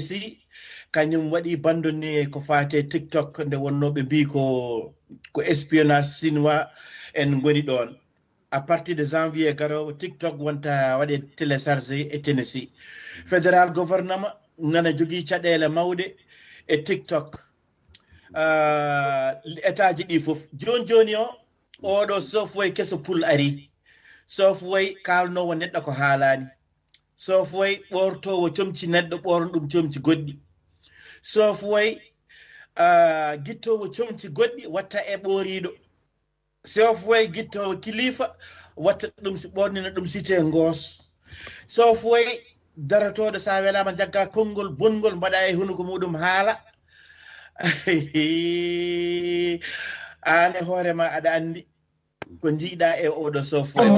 Tennessee kañum waɗi bandone ko fate TikTok nde wonnoɓe mbi ko espionnage chinois en goni ɗon à partir de janvier garowo TikTok wonta waɗe téléchargé e Tennessee fédéral gouvernement nana jogui caɗele mawɗe e TikTok état ji ɗi fof joni o oɗo sofoy keso pul ari sofoy kalnowo neɗɗo ko haalani sofoy ɓortowo comci neɗɗo ɓoron ɗum comci goɗɗi sofoy guittowo comci goɗɗi watta e ɓoriɗo sofoy guittowo kilifa watta ɗum si ɓornina ɗum site ngoos sofoy daratoɗo sa welama jagga konngol bongol mbaɗa e hunuko muɗum haala an e hoorema aɗa andi ko jiiɗa e oɗo sofoy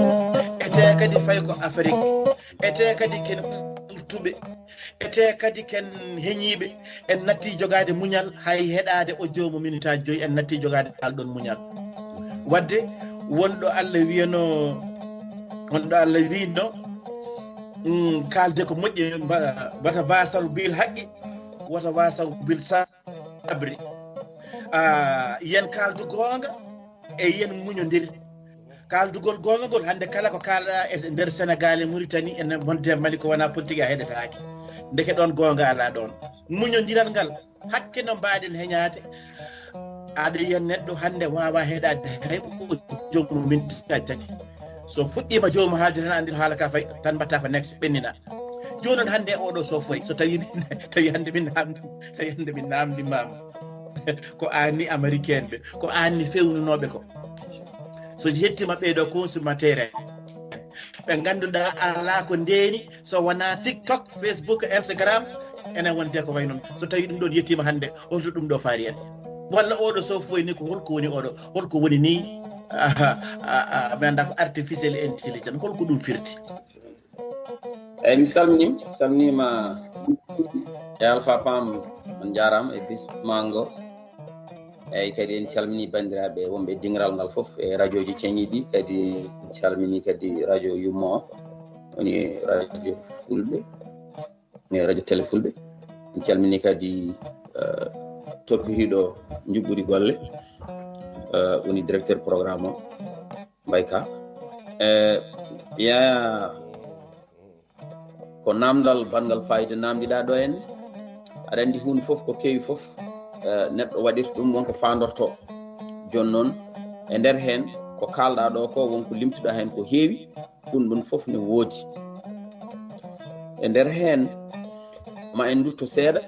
ete kadi fay ko Afrique ete kadi ken ɓurtuɓe ete kadi ken heñiɓe en natti jogade muñal hay heɗade o jomu minute 5 en natti jogade alɗon muñal wadde wonɗo Allah wino kalde ko moƴƴi bata basal bil haqqi wata wasal bil sabri yen kaldu gonga e yen muñodir kaldugol gonga gol hande kala ko kalɗa e nder Sénégal e Mauritanie en bonde Mali ko wona politique a heɗetaki ndeke ɗon gonga ala ɗon muñodiral ngal hakke no mbaɗen heñade aɗa yen neɗɗo hande wawa heɗade hay jomu min tati so fuɗɗima jomum haalde tan andi haala ka fay tan mbatta ko next ɓennina jonon hande oɗo so foy so tawi hande min namdimama ko anni américaine ɓe ko anni fewnunoɓe ko so hettima ɓeɗo consommateur ɓe ganduɗa ala ko ndeeni so wona TikTok Facebook Instagram enen wonte ko way noon so tawi ɗum ɗon yettima hande holto ɗum ɗo faari en walla oɗo so foy ni ko holko woni oɗo holko woni ni mi anda ko artificiel intelligence holko ɗum firti eyyi mi salminima e alpha paam on jarama e bismango eyyi kadi en calmini bandiraɓe wonɓe dingiral ngal foof e radio ji ceñiɗi kadi en calmini kadi radio yummo o woni radio fulɓe e radio télé fulɓe en calmini kadi toppitiɗo juɓɓudi golle woni directeur programme o Mbayka yaaya ko namdal bangal fayida namdiɗa ɗo en aɗa andi hunde foof ko kewi foof neɗɗo waɗirta ɗum wonko fandorto joni noon e nder hen ko kalɗa ɗo ko wonko limtuɗa hen ko heewi ɗum foof ne woodi e nder hen ma en dutto seeɗa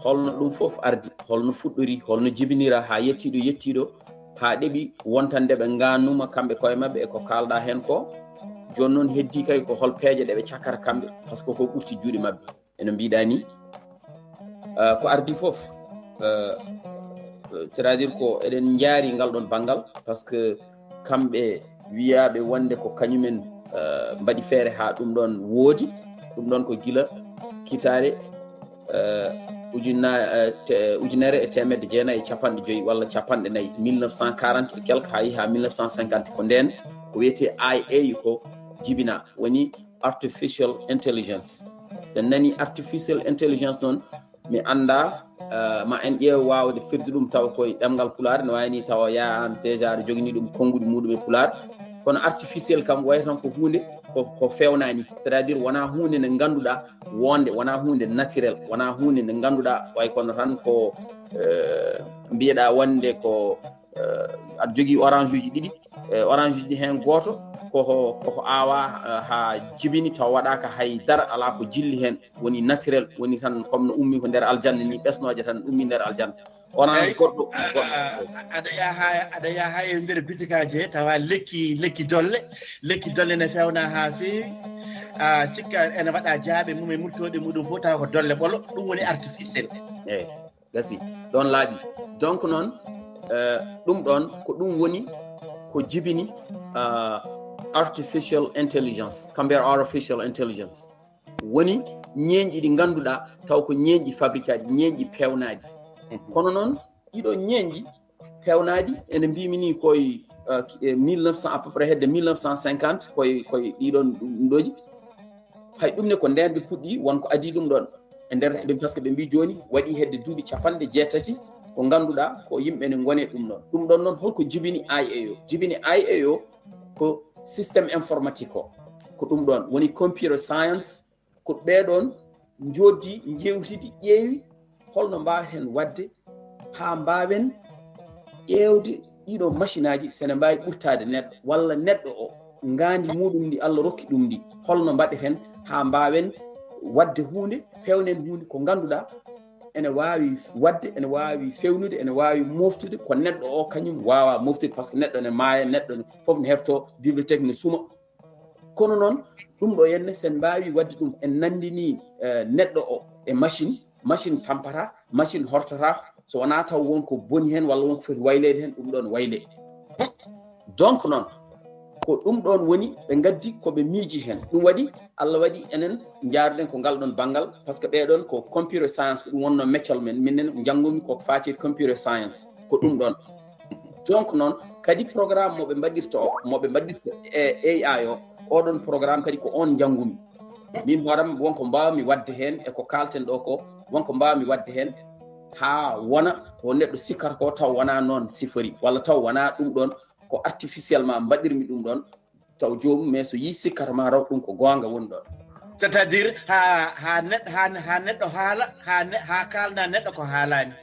holno ɗum foof ardi holno fuɗɗori holno jibinira ha yettiɗo ha ɗeɓi wontande ɓe gannuma kamɓe koye mabɓe e ko kalɗa hen ko joni noon heddi kay ko hol peeje ɗe ɓe cakkata kamɓe par ce que fof ɓurti juuɗe mabɓe eno mbiɗa ni ko ardi foof c'est à dire ko eɗen jaari ngal ɗon banggal par ce que kamɓe wiyaɓe wonde ko kañumen mbaɗi feere ha ɗum ɗon woodi ɗum ɗon ko gila kitare ujunere e temedde jeenayyi e capanɗe joyyi walla capanɗe nayyi 1940 et quelque ha yiha 1950 ko nden ko wiyete IA ko jibina woni artificial intelligence sen nani artificial intelligence noon mi anda ma en ƴeew wawde firde ɗum taw koye ɗemgal pulaar ne wayni tawa yahan déjà aɗa jogini ɗum konnguɗi muɗum e pulaar kono artificiel kam way tan ko hunde ko fewnani c'est à dire wona hunde nde ganduɗa wonde wona hunde naturel wona hunde nde ganduɗa way kono tan ko mbiyeɗa wonde ko aɗa jogui orange uji ɗiɗi orange uji hen goto koko awa ha jibini taw waɗaka haydara ala ko jilli hen woni naturel woni tan comme no ummi ko nder aljanna ni ɓesnoje tan ummi nder aljanna orange goɗɗo aɗa yaha e nder bitikaji he tawa lekki dolle ne fewna ha feewi cikka ene waɗa jaaɓe mum e murtoɗe muɗum fof tawa ko dolle ɓolo ɗum woni artificiel eyyi gasi ɗon laaɓi donc noon ɗum ɗon ko ɗum woni ko jibini artificial intelligence kamɓe artificial intelligence woni ñeeñƴi ɗi ganduɗa taw ko ñeeñƴi fabricaɗi ñeeñƴi pewnaɗi kono noon ɗiɗo ñeeñƴi pewnaɗi ene mbimi ni koye 1900 à peu près hedde 1950 koye ɗiɗon ɗum ɗoji hay ɗum ne ko nden ɓe puɗɗi wonko adi ɗum ɗon e nder ɓe par ce que ɓe mbi joni waɗi hedde duuɓi 60 ko ganduɗa ko yimɓe ne gone ɗum ɗon noon holko jibini IA o ko systéme informatique o ko ɗum ɗon woni computer science ko ɓeɗon joddi jewtidi ƴeewi holno mbawen wadde ha mbawen ƴeewde ɗiɗo machine aji sene mbawi ɓurtade neɗɗo walla neɗɗo o ngandi muɗum ndi Allah rokki ɗum ndi holno mbaɗeten ha mbawen wadde hunde pewnen hunde ko ganduɗa ene wawi wadde ene wawi fewnude ene wawi moftude ko neɗɗo o kañum wawa moftude par ce que neɗɗo ne maaya neɗɗo foof ne hefto bibliothèque ne suma kono noon ɗum ɗo henne sen mbawi wadde ɗum en nandini neɗɗo o e machine tampata machine hortata so wona taw wonko boni hen walla wonko foti waylede hen ɗum ɗon wayle donc noon ko ɗum ɗon woni ɓe gaddi koɓe miiji hen ɗum waɗi Allah waɗi enen jaaruɗen ko ngal ɗon banggal par ce que ɓeɗon ko computer science ko ɗum wonno meccal men minen janggumi koko fati computer science ko ɗum ɗon donc noon kadi programme moɓe mbaɗirta e AI o oɗon programme kadi ko on janggumi min horam wonko mbawmi wadde hen e ko kalten ɗo ko wonko mbawmi wadde hen ha wona ko neɗɗo sikkata ko taw wona noon sifori walla taw wona ɗum ɗon ko artificiellement mbaɗirmi ɗum ɗon taw jomum mais so yi sikkata ma raw ɗum ko gonga woni ɗon c'est à dire ha neɗɗo haala ha kalna neɗɗo ko haalani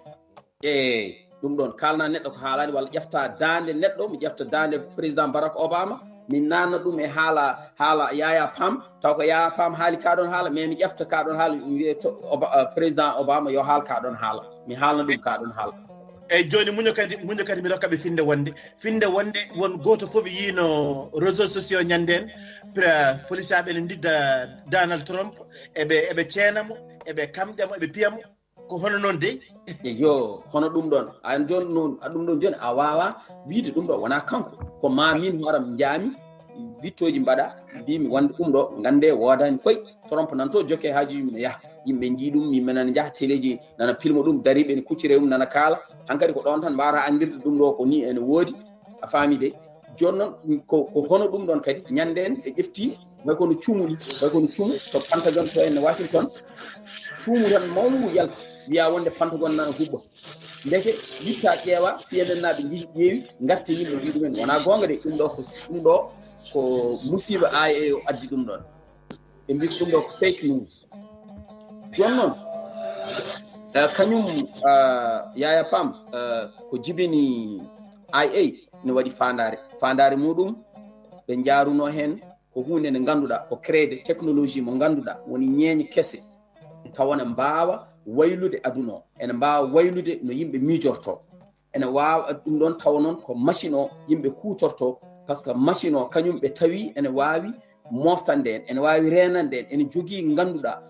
ɗum ɗon kalna neɗɗo ko haalani walla ƴefta dande neɗɗo mi ƴefta dande président Barack Obama min nanna ɗum e haala yaaya paam taw ko yaaya paam haali kaɗon haala mais mi ƴefta kaɗon haala mi wiye président Obama yo haal kaɗon haala mi haalna ɗum kaɗon haala eyyi joni muño kadi mi rokkaɓe finde wonde won goto foof yiino réseaux sociaux ñanden police aɓe ne didda Donald Trump eɓe ceenamo eɓe kamƴamo eɓe piyamo ko hono noon de yo hono ɗum ɗon an joni noon ɗum ɗon joni a wawa wiide ɗum ɗo wona kanko ko ma min horam jaami vittoji mbaɗa mbimi wonde ɗum ɗo gande wodani koy Trump nanto jokke hajuji mine yaaha yimɓe jiiɗum yimɓe nana jaaha téléji nana pilma ɗum dariɓe ne kuccire ɗum nana kaala hankkadi ko ɗon tan mbawata andirde ɗum ɗo ko ni ene woodi a faami de joni noon ko hono ɗum ɗon kadi ñanden ɓe ƴefti way kono cuumuni way kono cuumu to Pentagon to en Washington cuumu tan mawnu yalti wiya wonde Pentagon nana huɓɓa ndeke witta ƴeewa CNN naɓe jeehi ƴeewi garte yimɓe mbi ɗumen wona gonga de ɗum ɗo ko musiba IA o addi ɗum ɗon ɓe mbi ɗum ɗo ko fake news joni noon kañum yaaya paam ko jibini IA ne waɗi fandare muɗum ɓe jaaruno hen ko hunde nde ganduɗa ko créde technologie mo ganduɗa woni ñeeñe kese tawana mbawa waylude aduna o ene mbawa waylude no yimɓe miijorto ene wawa ɗum ɗon tawa noon ko machine o yimɓe kutorto par ce que machine o kañum ɓe tawi ene wawi moftande en ene wawi renande en ene jogui ganduɗa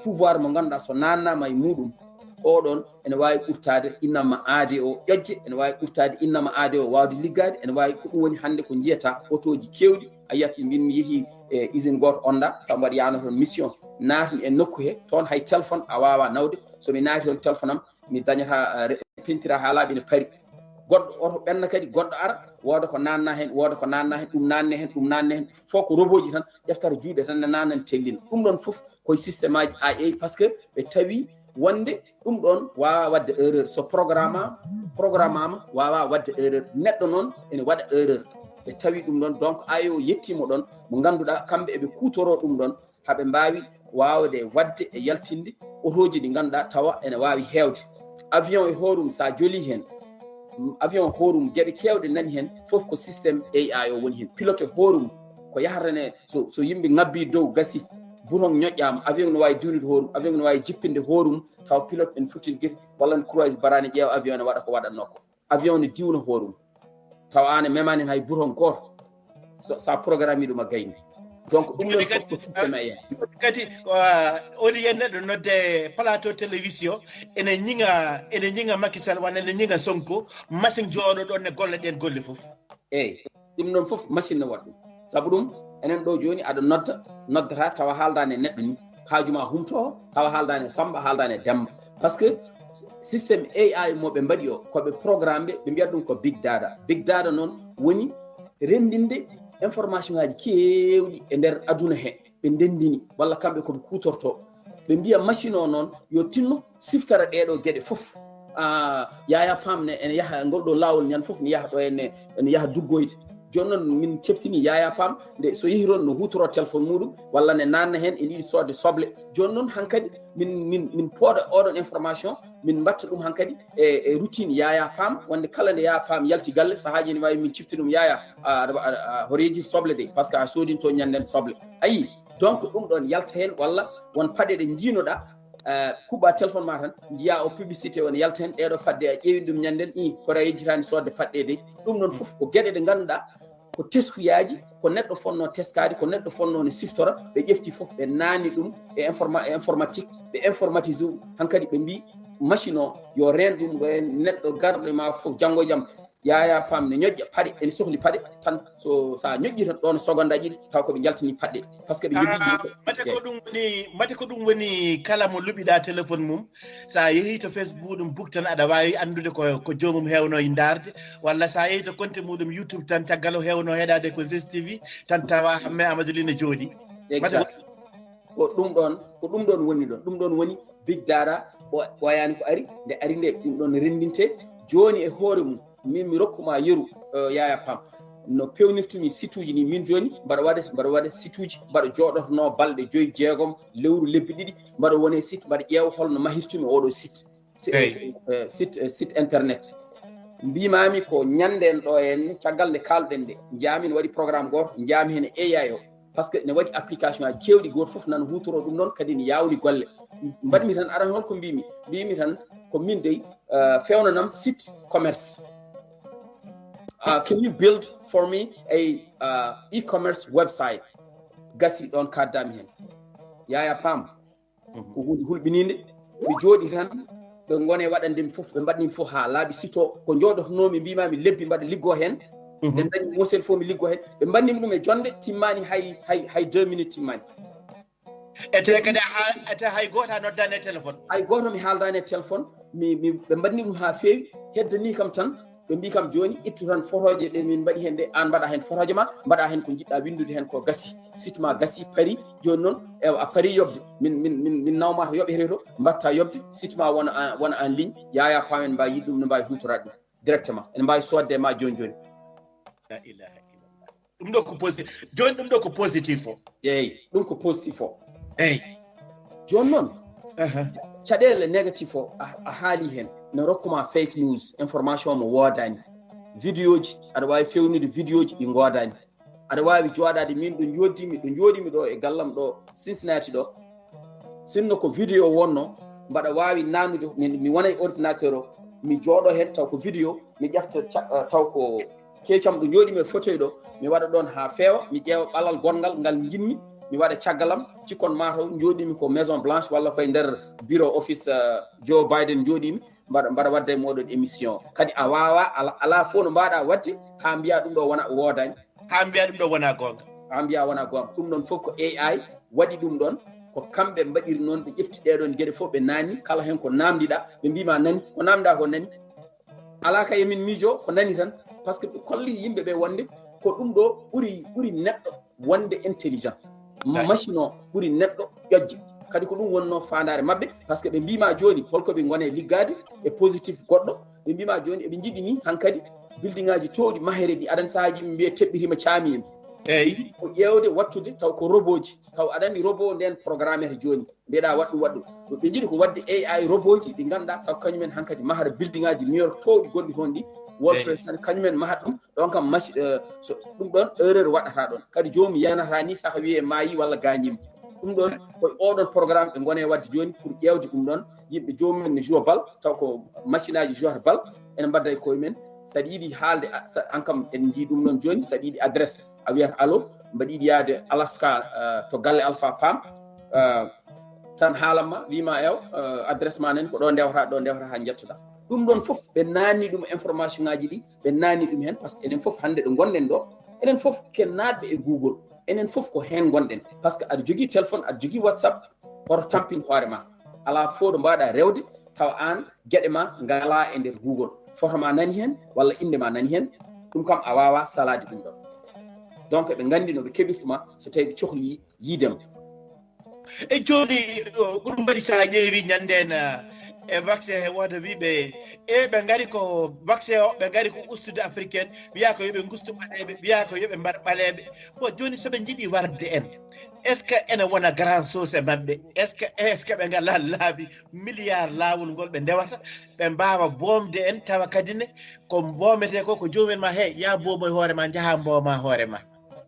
pouvoir mo ganduɗa so nannama e muɗum oɗon ene wawi ɓurtade innama aade o ƴoƴƴe ene wawi ɓurtade innama aade o wawde liggade ene wawi ko ɗum woni hande ko jiyata otoji kewɗi a yiyat min mi yeehi e usine goto onda taw mbaɗa yano toon mission natmi e nokku he toon hay téléphone a wawa nawde somi naati toon téléphone am mi dañata pintira haalaɓe ne paari goɗɗo oto ɓenna kadi goɗɗo ara wooda ko nanna hen ɗum nanne hen fof ko robot ji tan ƴeftata juuɗe tan ne nanan tellina ɗum ɗon foof koye systéme aji IA par ce que ɓe tawi wonde ɗum ɗon wawa wadde erreur so programmama wawa wadde erreur neɗɗo noon ene waɗa erreur ɓe tawi ɗum ɗon donc IA o yettimo ɗon mo ganduɗa kamɓe eɓe kutoro ɗum ɗon haɓe mbawi wawde wadde e yaltinde otoji ɗi ganduɗa tawa ene wawi hewde avion e horum sa joli hen avion horum gueɗe kewɗe nani hen foof ko systéme AI o woni hen pilote horum ko yahatane so yimɓe ngabbi dow gasi bouton ñoƴƴama avion no wawi diwnude horum avion no wawi jippinde horum taw pilote en futtini gueɗe walla ne croise barani ƴeewa avion ne waɗa ko waɗatno ko avion ne diwna horum taw an e memani hay bouton goto sa programme ɗum a gayni donc ɗum ɗon fof ko systéme AI kadi oli yen neɗɗo nodde plateau télévision ene ñiŋa Macky Sall walla ene ñiŋa Sonko machine jooɗo ɗon ne golle ɗen golle fof eyyi ɗum ɗon fof machine ne waɗa ɗum saabu ɗum enen ɗo joni aɗa noddata tawa haaldani e neɗɗo ni haajuma humto tawa haaldani e Samba haaldani e Demba par ce que systéme AI moɓe mbaɗi o koɓe programme ɓe mbiyata ɗum ko big data noon woni rendinde information ngaji kewɗi e nder aduna he ɓe ndendini walla kamɓe koɓe kutorto ɓe mbiya machine o noon yo tinno siftara ɗeɗo gueɗe fof yaaya paam ne ene yaha ngol ɗo lawol ñan fof ne yaha ɗo ene yaha duggoyde joni noon min ceftini yaaya paam nde so yehi toon no hutoro téléphone muɗum walla ne nanna hen ene yiiɗi sodde soble joni noon hankkadi min pooɗa oɗon information min mbatta ɗum hankkadi e routine yaaya paam wonde kala nde yaaya paam yalti galle sahaji ne wawi min cifti ɗum yaaya horeji soble ɗe par ce que a sodinto ñanden soble ayi donc ɗum ɗon yalta hen walla won paɗe ɗe jiinoɗa kuɓa téléphone ma tan jiya o publicité won yalta hen ɗeɗo paɗɗe a ƴeewi ɗum ñanden koɗa yejjitani sodde paɗɗe de ɗum ɗon foof ko gueɗe ɗe ganduɗa ko teskuyaji ko neɗɗo fonno teskade ko neɗɗo fonno ne siftora ɓe ƴefti foof ɓe naani ɗum e informatique ɓe informatise ɗum hankkadi ɓe mbi machine o yo reen ɗum ɗo e neɗɗo garɗo ma foof janggo e jaam yaaya paam ne ñoƴƴa paɗe ene sohli paɗe tan sa ñoƴƴi tan ɗon seconde aji taw koɓe jaltini paɗɗe par ce que ɓe jogui mate ko ɗum woni kala mo luɓiɗa téléphone mum sa yeehi to Facebook ɗum book tan aɗa wawi andude ko jomum hewno e darde walla sa yeehi to compte muɗum YouTube tan caggal o hewno heɗade ko GSTV tan tawa hamme amadou ly ne jooɗi ko ɗum ɗon woni ɗum ɗon woni big data wayani ko ari nde ari nde ɗum ɗon rendinte joni e hoore mum min mi rokkuma yeru yaaya paam no pewnirtumi site uji ni min joni mbaɗa waɗa site uji mbaɗa joɗotono balɗe 5 6 lewru lebbi ɗiɗi mbaɗa wone site mbaɗa ƴeewa holno mahirtumi oɗo site internet mbimami ko ñanden ɗo en caggal nde kalɗen nde jaami ne waɗi programme goto jaami hen AI o par ce que ne waɗi application aji kewɗi goto foof nan hutoro ɗum noon kadi ne yawni golle mbaɗmi tan aran holko mbimi tan ko min dey fewnanam site commerce can you build for me a e-commerce website gasi ɗon kaddami hen yaaya paam ko hunde hulɓininde mi jooɗi tan ɓe gone waɗandemi fof ɓe mbaɗnimi fof ha laaɓi site o ko jooɗotonomi mbimami lebbi mbaɗa liggo hen ɓe dañi mosel fof mi liggo hen ɓe mbannimi ɗum e jonde timmani hay 2 minutes timmani ete kadi ete hay goto a noddani e téléphone hay goto mi haaldani e téléphone ɓe mbanni ɗum ha feewi heddani kam tan ɓe mbi kam joni ittu tan photoje ɗe min mbaɗi hen de an mbaɗa hen photoje ma mbaɗa hen ko jiɗɗa windude hen ko gasi site ma gasi pari joni noon a pari yobde min nawma to yoɓete to mbatta yobde site ma wona en ligne yaaya paamen mbawi yiɗ ɗum no mbawi hutorade ɗum directement ene mbawi sodde ma joni la ilaha illallah ɗum ɗo ko positif joni ɗum ɗo ko positif o eyyi ɗum ko positif o eyyi joni noon caɗele négatif o a haali hen ne rokkuma fake news information mo woodani vidéo ji aɗa wawi fewnude vidéo ji ɗi godani aɗa wawi joɗade min ɗo jooɗimi ɗo e gallam ɗo Cincinnati ɗo sinno ko vidéo wonno mbaɗa wawi nanude mi wona e ordinateur o mi jooɗo hen taw ko vidéo mi ƴefta taw ko keccam ɗo jooɗimi e fauteuil ɗo mi waɗa ɗon ha feewa mi ƴeewa ɓalal gongal ngal jinmi mi waɗa caggalam cikkon mataw jooɗimi ko maison blanche walla koye nder bureau office Joe Biden jooɗimi mbaɗa wadda e moɗon émission kadi a wawa ala fof no mbaɗa wadde ha mbiya ɗum ɗo wona woodani ha mbiya ɗum ɗo wona gonga ha mbiya wona gonga ɗum ɗon fof ko AI waɗi ɗum ɗon ko kamɓe mbaɗiri noon ɓe ƴefti ɗeɗon gueɗe fof ɓe nanni kala hen ko namdiɗa ɓe mbima nani ko namda ko nani ala ka yemin miijo ko nani tan par ce que ɓe kolli yimɓeɓe wonde ko ɗum ɗo ɓuuri neɗɗo wonde intelligent machine o ɓuuri neɗɗo ƴoƴje kadi ko ɗum wonno fandare mabɓe par ce que ɓe mbima joni holko ɓe gone liggade e positif goɗɗo ɓe mbima joni eɓe jiiɗi ni hankkadi building ngaji towɗi mahere ɗi aɗan sahaji mbiye teɓɓirima caami en eyyi ko ƴewde wattude taw ko robot ji taw aɗa andi robot nden programmete joni mbiyeɗa waɗɗum ɓe jiiɗi ko wadde AI robot ji ɗi ganduɗa taw kañumen hankkadi mahara building ngaji mur towɗi gonɗi toon ɗi woltresane kañumen mahat ɗum ɗon kam so ɗum ɗon erreur waɗata ɗon kadi jomum yanata ni saka wiye maayi walla gañima ɗum ɗon koye oɗon programme ɓe gone wadde joni pour ƴewde ɗum ɗon yimɓe jomumen ne joue bal taw ko machine aji jouata bal ene mbadda e koyemen saɗa yiiɗi haalde an kam en jii ɗum noon joni saɗa yiiɗi adresse a wiyata allo mbaɗa yiiɗi yaade Alaska to galle Alpha Paam tan haalanma wima ew adresse ma nani ko ɗo ndewata ha jettoɗa ɗum ɗon fof ɓe nanni ɗum information ngaji ɗi ɓe nanni ɗum hen par ce que enen fof hande ɗo gonɗen ɗo enen fof ken natɓe e Google enen fof ko hen gonɗen par ce que aɗa jogui téléphone aɗa jogui WhatsApp hoto tampin hoore ma ala fo ɗo mbaɗa rewde taw an gueɗe ma ngala e nder Google photo ma nani hen walla inde ma nani hen ɗum kam a wawa salade ɗum ɗon donc ɓe gandi no ɓe keɓirtuma so tawi ɓe cohli yiidema e joni ɗum mbaɗi sa ƴeewi ñanden e vaccin he woda wiɓe e ɓe ngari ko vaccin o ɓe ngari ko ustude africaine wiya ko yoɓe gustu ɓaleɓe wiya ko yoɓe mbaɗa ɓaleɓe bon joni soɓe jiiɗi warde en est ce que ene wona grand sauce e maɓɓe est ce que ɓe ngala laabi milliard lawol ngol ɓe ndewata ɓe mbawa boomde en tawa kadi ne ko boomete ko jomumen ma he ya boomo e hoore ma jaaha mboma hoore ma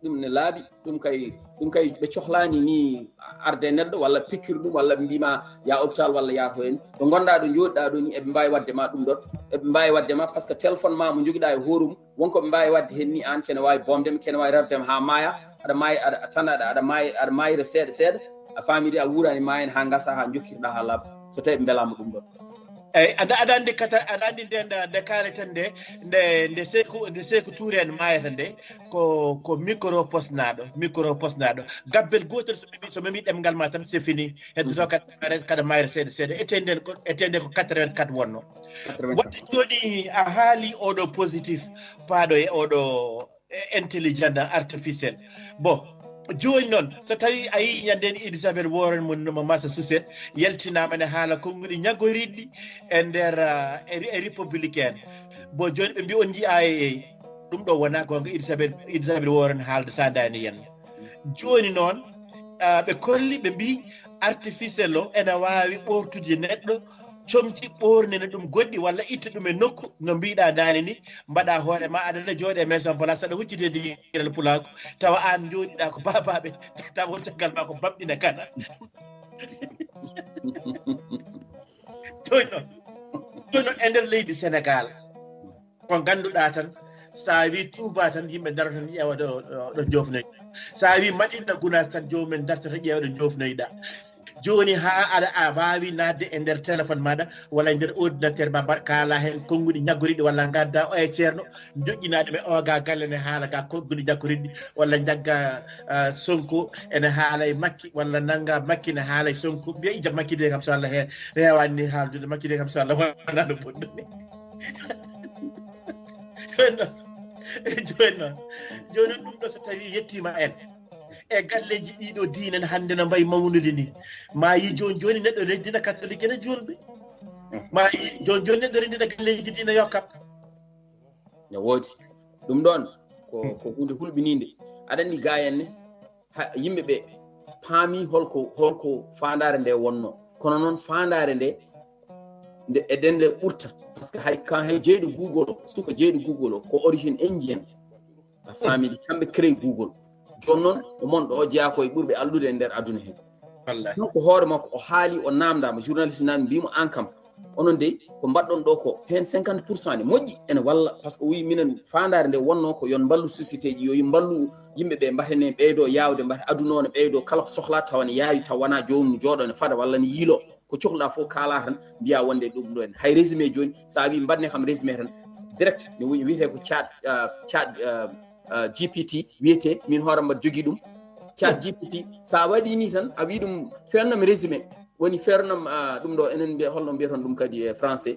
ɗum ne laaɓi ɗum kay ɓe cohlani ni arde neɗɗo walla pikkir ɗum walla ɓe mbima ya hôpital walla ya to en ɗo gonɗa ɗo joɗɗa ɗo ni eɓe mbawi wadde ma ɗum ɗon eɓe mbawi wadde ma par ce que téléphone ma mo joguiɗa e hoorum wonko ɓe mbawi wadde hen ni an kene wawi bomdema kene wawi rewdema ha maaya aɗa maayi aɗa tan aɗa maayira seeɗa seeɗa a famide a wuurani maayen ha gasa ha jokkirɗa ha laaɓa so tawi ɓe belama ɗum ɗon eyyi aɗa andi aɗa andi nde kaleten nde seku tour en mayata nde ko micro postnaɗo gabbel gotel so memi ɗemgal ma tan c'est fini heddoto kada mayra seeɗa seeɗa etende ko 84 wonno wadde joni a haali oɗo positif paaɗo e oɗo intelligent artificiel bon joni noon so tawi a yii ñanden Elisabeth Warren mo Massachusetts yaltinama ne haala konguɗi ñaggoriɗɗi e nder e républicaine bo joni ɓe mbi on jiiya e ɗum ɗo wona gonga Elisabeth Warren haaldata dani yen joni noon ɓe kolli ɓe mbi artificiel o ene wawi ɓortude neɗɗo comci ɓornene ɗum goɗɗi walla itta ɗum e nokku no mbiɗa dani ni mbaɗa hoore ma aɗana jooɗe maison place aɗa huccitede ɗiral pulako tawa an jooɗiɗa ko babaɓe tawa caggal ma ko bamɗina kana joni noon e nder leydi Sénégal ko ganduɗa tan sa wi Touba tan yimɓe darata tan ƴeewa ɗo jofnoyɗa sa wi Madina Gounass tan jomumen dartata ƴeewa ɗo jofnoyɗa joni ha a wawi nadde e nder téléphone maɗa walla e nder ordinateur ma kala hen konguɗi ñaggoriɗi walla gadda o e ceerno joƴƴinaɗe ɓe oga galle ne haala ga konguɗi ñaggoriɗi walla jagga Sonko ene haala e Makki walla nanga Makki ne haala e Sonko mbiya ija Makki de kam so Allah he hewani ni haaldude Makki de kam so Allah wona no bonɗumi joni ɗum ɗo so tawi yettima en e galleji ɗiɗo diinen hande no mbayi mawnude ni ma yi joni neɗɗo reddina catholique ene julɓe ma yi joni neɗɗo reddina galleji diina yokkam ne woodi ɗum ɗon ko hunde hulɓininde aɗa andi ga henne yimɓe ɓe paami holko fandare nde wonno kono noon fandare nde eɗen nde ɓurta par ce que hay jeyɗo Google o suka jeyɗo Google o ko origine indien a famide kamɓe créé Google joni noon o monɗo o jeeya koye ɓurɓe allude e nder aduna he donc hoore makko o haali o namdama journaliste nami mbimo an kam onon de ko mbaɗɗon ɗo ko hen 50% ne moƴƴi ene walla par ce que o wi minen fandare nde wonno ko yon mballu société ji yo mballu yimɓe ɓe mbatene ɓeydo yawde mbata aduna o ne ɓeydo kala ko sohla tawa ne yaawi taw wona jomum jooɗo ne fada walla ne yiilo ko cohluɗa fof kala tan mbiya wonde ɗum ɗo en hay résumé joni sa wi mbaɗne kam résumé tan direct ne wiyete ko chat GPT wiyete min hoore mbaɗa jogui ɗum chat GPT sa waɗi ni tan a wi ɗum fernam résumé woni fernam ɗum ɗo enen mbiya holno mbiyaton ɗum kadi e français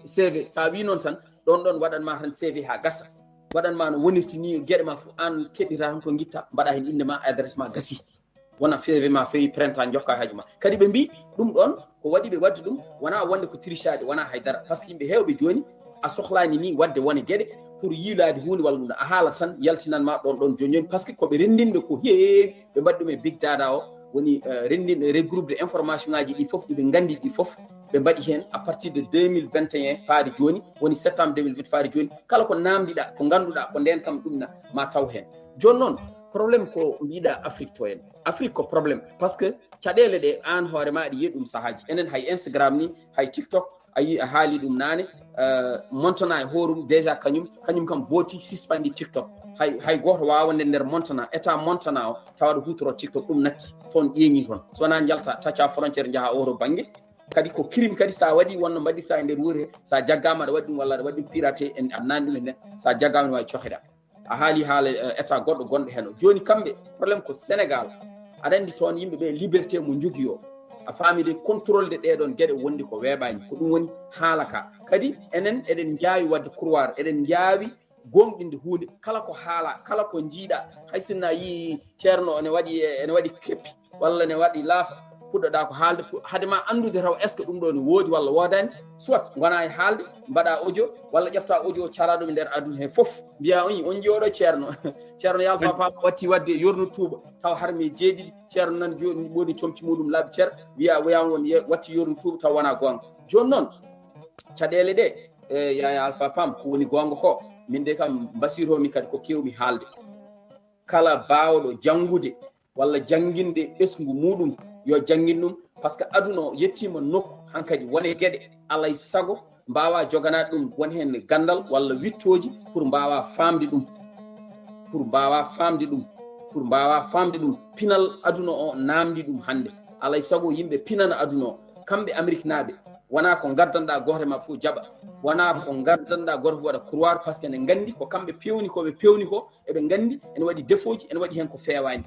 CV sa wi noon tan ɗon waɗanma tan CV ha gasa waɗanma no wonirti ni gueɗe ma fof an keɗɗita tan ko guitta mbaɗa hen inde ma adresse ma gasi wona CV ma fewi printemps jokka haaju ma kadi ɓe mbi ɗum ɗon ko waɗi ɓe wadde ɗum wona wonde ko trichade wona haydara par ce que yimɓe hewɓe joni a sohlani ni wadde wone gueɗe pour yiilade hunde walla ɗum a haala tan yaltinanma ɗon joni par ce que koɓe rendinɓe ko heewi ɓe mbaɗi ɗum e big data o woni rendinɓe regroupe de information ngaji ɗi foof ɗiɓe gandi ɗi foof ɓe mbaɗi hen à partir de 2021 faade joni woni septembre 2020 faade joni kala ko namdiɗa ko ganduɗa ko nden kam ɗum ma taw hen joni noon probléme ko mbiɗa Afrique to en Afrique ko probléme par ce que caɗele ɗe an hoore ma aɗa yiya ɗum sahaji enen hay Instagram ni hay TikTok a yi a haali ɗum nane montana e horum déjà kañum kam vooti suspandi TikTok hay goto wawande nder montana état montana o tawaɗo hutoro TikTok ɗum natti toon ƴeeñi toon so wona jalta tacca frontiére jaaha oto banggue kadi ko crime kadi sa waɗi wonno mbaɗirta e nder wuuro he sa jaggama aɗa waɗi ɗum walla aɗa waɗi ɗum piraté en aɗa nani ɗum e nden sa jaggama ne wawi coheɗa a haali haala état goɗɗo gonɗo hen o joni kamɓe probléme ko Sénégal aɗa andi toon yimɓeɓe liberté mo jogui o a faamide contrôle de ɗeɗon gueɗe wondi ko weeɓani ko ɗum woni haala ka kadi enen eɗen jaawi wadde couroir eɗen jaawi gonɗinde hunde kala ko haala kala ko jiiɗa hay sinna yi ceerno ene waɗi keppi walla ne waɗi laafa puɗɗoɗa ko haalde hade ma andude taw est ce que ɗum ɗo ne woodi walla woodani soit gona e haalde mbaɗa audio walla ƴefta audio cara ɗum e nder aduna he fof mbiya on jooɗo ceerno ceerno yalfa pam watti wadde yornu tuuba taw harmi jeeɗiɗi ceerno nan joni woni comci muɗum laabi ceer wiya wiyama won watti yornu tuuba taw wona gonga joni noon caɗele ɗe yaya alpha pam ko woni gonga ko min de kam mbasiromi kadi ko kewmi haalde kala bawɗo janngude walla jannginde ɓesgu muɗum yo janngin ɗum par ce que aduna o yettima nokku hankadi wone gueɗe alay sago mbawa joganade ɗum won hen gandal walla wittoji pour mbawa famde ɗum pinal aduna o namdi ɗum hande alay sago yimɓe pinana aduna o kamɓe amérique naɓe wona ko gardanɗa goto ma fof jaɓa wona ko gardanɗa goto fof waɗa croire par ce que ne gandi ko kamɓe pewni koɓe pewni ko eɓe gandi ene waɗi défaut ji ene waɗi hen ko fewani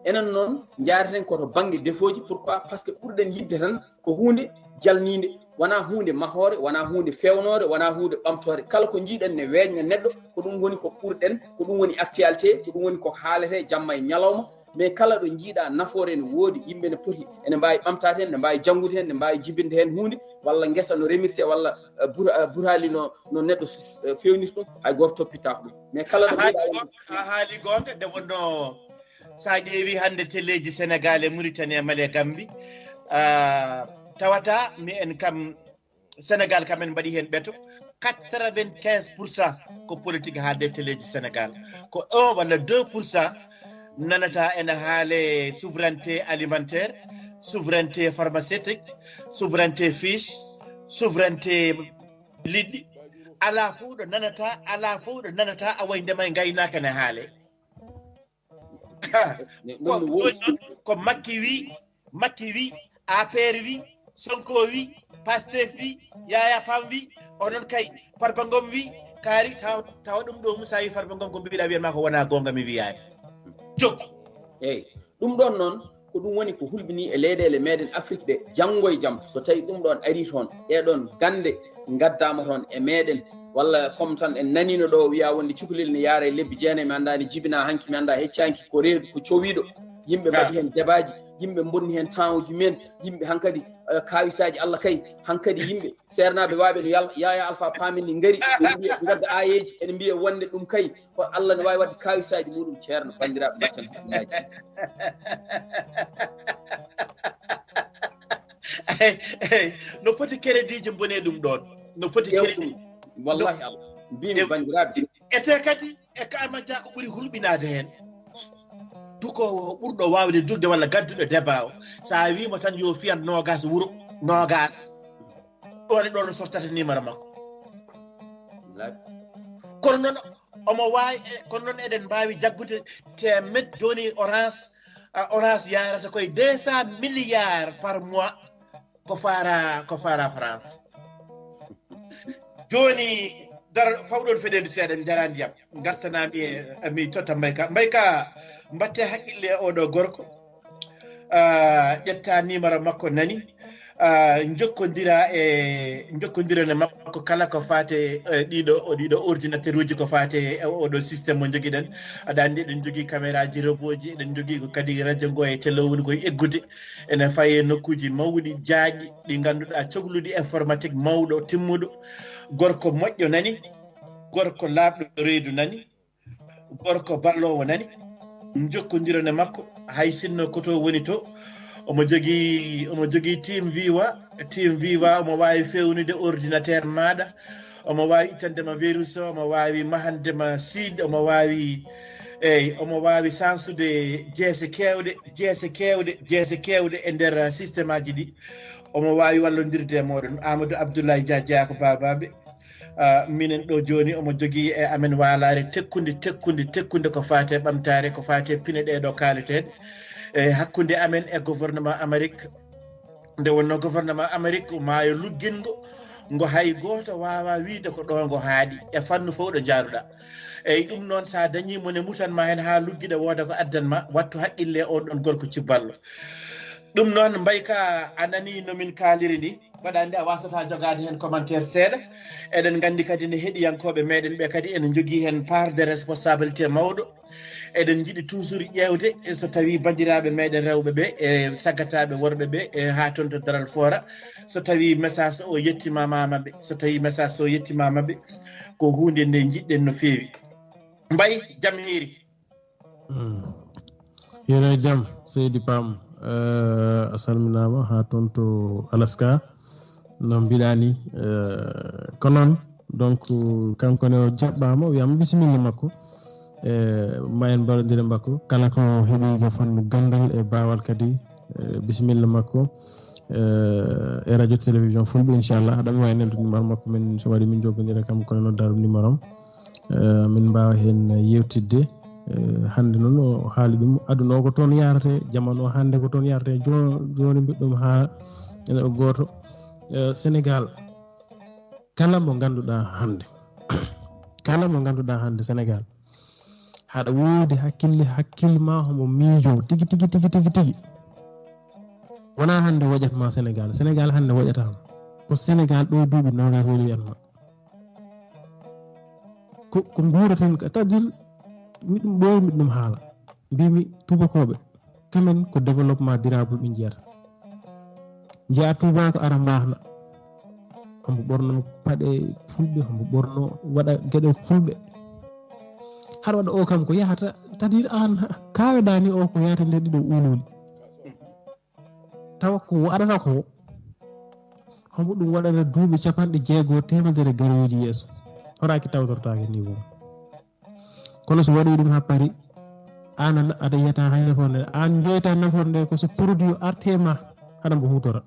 enen noon jaareten koto banggue défaut ji pourquoi par ce que ɓurɗen yidde tan ko hunde jalnide wona hunde mahore wona hunde fewnore wona hunde ɓamtore kala ko jiiɗen ne weñña neɗɗo ko ɗum woni ko ɓurɗen ko ɗum woni actualité ko ɗum woni ko haalete jamma e ñalawma mais kala ɗo jiiɗa nafoore ne woodi yimɓe ne poti ene mbawi ɓamtade hen ne mbawi janggude hen ne mbawi jibinde hen hunde walla guesa no remirte walla burali no neɗɗo fewnirta ɗum hay goto toppitako ɗum mais kala ɗo a haali gonga nde wonno sa ƴeewi hande téléji sénégal e mauritanie mali e gambi tawata mi en kam sénégal kamen mbaɗi hen ɓeeto 95% ko politique haalde téléji sénégal ko 1 walla 2% nanata ene haale souveraineté alimentaire souveraineté pharmaceutique souveraineté fiche souveraineté liɗɗi ala fuu ɗo nanata a way ndema e gaynaka ne haale ko makki wi APR wi Sonko wi Pastef wi Yaya Pam wi onon kay Farba Ngom wi kaari tawa ɗum ɗo Moussa wi Farba Ngom ko mbiɗa wiyatma ko wona gonga mi wiyani jokku eyyi ɗum ɗon noon ko ɗum woni ko hulɓini e leyɗele meɗen afrique ɗe janggo e jaam so tawi ɗum ɗon ari toon ɗeɗon gande gaddama toon e meɗen walla comme tan en nanino ɗo wiya wonde cukalel ne yaara e lebbi jeenayi mi anda ne jibina hanki mi anda heccanki ko reedu ko cowiɗo yimɓe mbaɗi hen débaji yimɓe bonni hen temps uji men yimɓe hankkadi kawisaji Allah kay hankkadi yimɓe sernaɓe waɓe no yaya alpha pamin ni gaari mbiya gadda ayeji ene mbiya wonde ɗum kay ko Allah ne wawi wadde kawisaji muɗum ceerno bandiraɓe batten haqqaji no foti crédit bone ɗum ɗon no foti crédit wallahi Allah mbimi bandiraɓe ete kadi e kamanta ko ɓuuri hulɓinade hen duko ɓurɗo wawde dugde walla gadduɗo débat o sa wimo tan yo fiyan nogas wuuro nogas ɗone ɗo no sortata numéro makko kono noon omo wawi kono noon eɗen mbawi jaggude temed joni orange yarata koye 200 milliards par mois ko fara France joni dara fawɗon feɗendu seeɗa jara ndiyam gartanami mi totta mbayka mbatte haqqille oɗo gorko ƴetta numéro makko nani jokkodira makko kala ko fate ɗiɗo ordinateur uji ko fate oɗo systéme mo joguiɗen aɗa andi eɗen jogui caméra ji roboji eɗen jogui ko kadi radio ngo e téléwoni koye eggude ene faye nokkuji mawɗi jaaƴi ɗi ganduɗa cohluɗi informatique mawɗo timmuɗo gorko moƴƴo nani gorko laaɓɗo reedu nani gorko ballowo nani jokkodirane makko hay sinno koto woni to omo jogui team viva omo wawi fewnude ordinateur maɗa omo wawi ittandema virus o omo wawi mahandema seed omo wawi sansude jeese kewɗe e nder systéme aji ɗi omo wawi wallodirde e moɗon amadou abdoulaye dia ko babaɓe minen ɗo joni omo jogui e amen walare tekkude ko fate ɓamtare ko fate pine ɗeɗo kaleteɗe e hakkude amen e gouvernement amérique nde wonno gouvernement amérique maayo luggingo ngo hay goto wawa wiide ko ɗo ngo haaɗi e fannu fof ɗo jaaruɗa eyyi ɗum noon sa dañimo ne mutanma hen ha lugguiɗa wooda ko addanma wattu haqqille on ɗon gorko cibballo ɗum noon mbayka anani nomin kaaliri ndi waɗande a wasata jogade hen commentaire seeɗa eɗen gandi kadi ne heɗiyankoɓe meɗen ɓe kadi ene jogui hen part de responsabilité mawɗo eɗen jiiɗi toujours ƴewde so tawi bandiraɓe meɗen rewɓe ɓe e saggataɓe worɓe ɓe e ha toon to daral fora so tawi message o yettimama mabɓe so tawi message o yettima mabɓe ko hunde nde jiɗɗen no fewi mbay jaam hiiri hiire jaam seydi Pam a salminama ha toon to Alaska no mbiɗani ko noon donc kankone o jaɓɓama o wiyama bisimilla makko ma en mbaɗodire makko kala ko heeɓi fannu gandal e bawal kadi bisimilla makko e radio télévision fulɓe inchallah aɗa wawi neldude numéro makko min so waɗi min jogodira kam kono noddaɗum numéro am min mbawa hen yewtidde hande noon o haali ɗum aduna o ko toon yarate jamanu o hande ko toon yarate joni mbiɗɗum ha ene o goto Sénégal kala mo ganduɗa hande Sénégal haɗa woodi hakkille ma homo miijo tigi wona hande waƴatma Sénégal hande waƴatama ko Sénégal ɗo duuɓi nogas woni wiyatma ko guuraten c'est-à-dire miɗum ɓooyi miɗum haala mbimi tubakoɓe kamen ko développement durable ɓe jiyata jeeya tubako ara mbahna hombo ɓorno paɗe fulɓe hombo ɓorno waɗa gueɗe fulɓe haɗa waɗa o kam ko yahata c'est-à-dire an kaweɗani o ko yahata nder ɗiɗo ululi tawa ko waɗata ko hombo ɗum waɗata duuɓi 60 garoji yeeso horaki tawtortake niveau kono so waɗi ɗum ha paari an aɗa yiyata hay nafoore nde an joyta nafoore nde ko so produit artema haɗa mbo hutora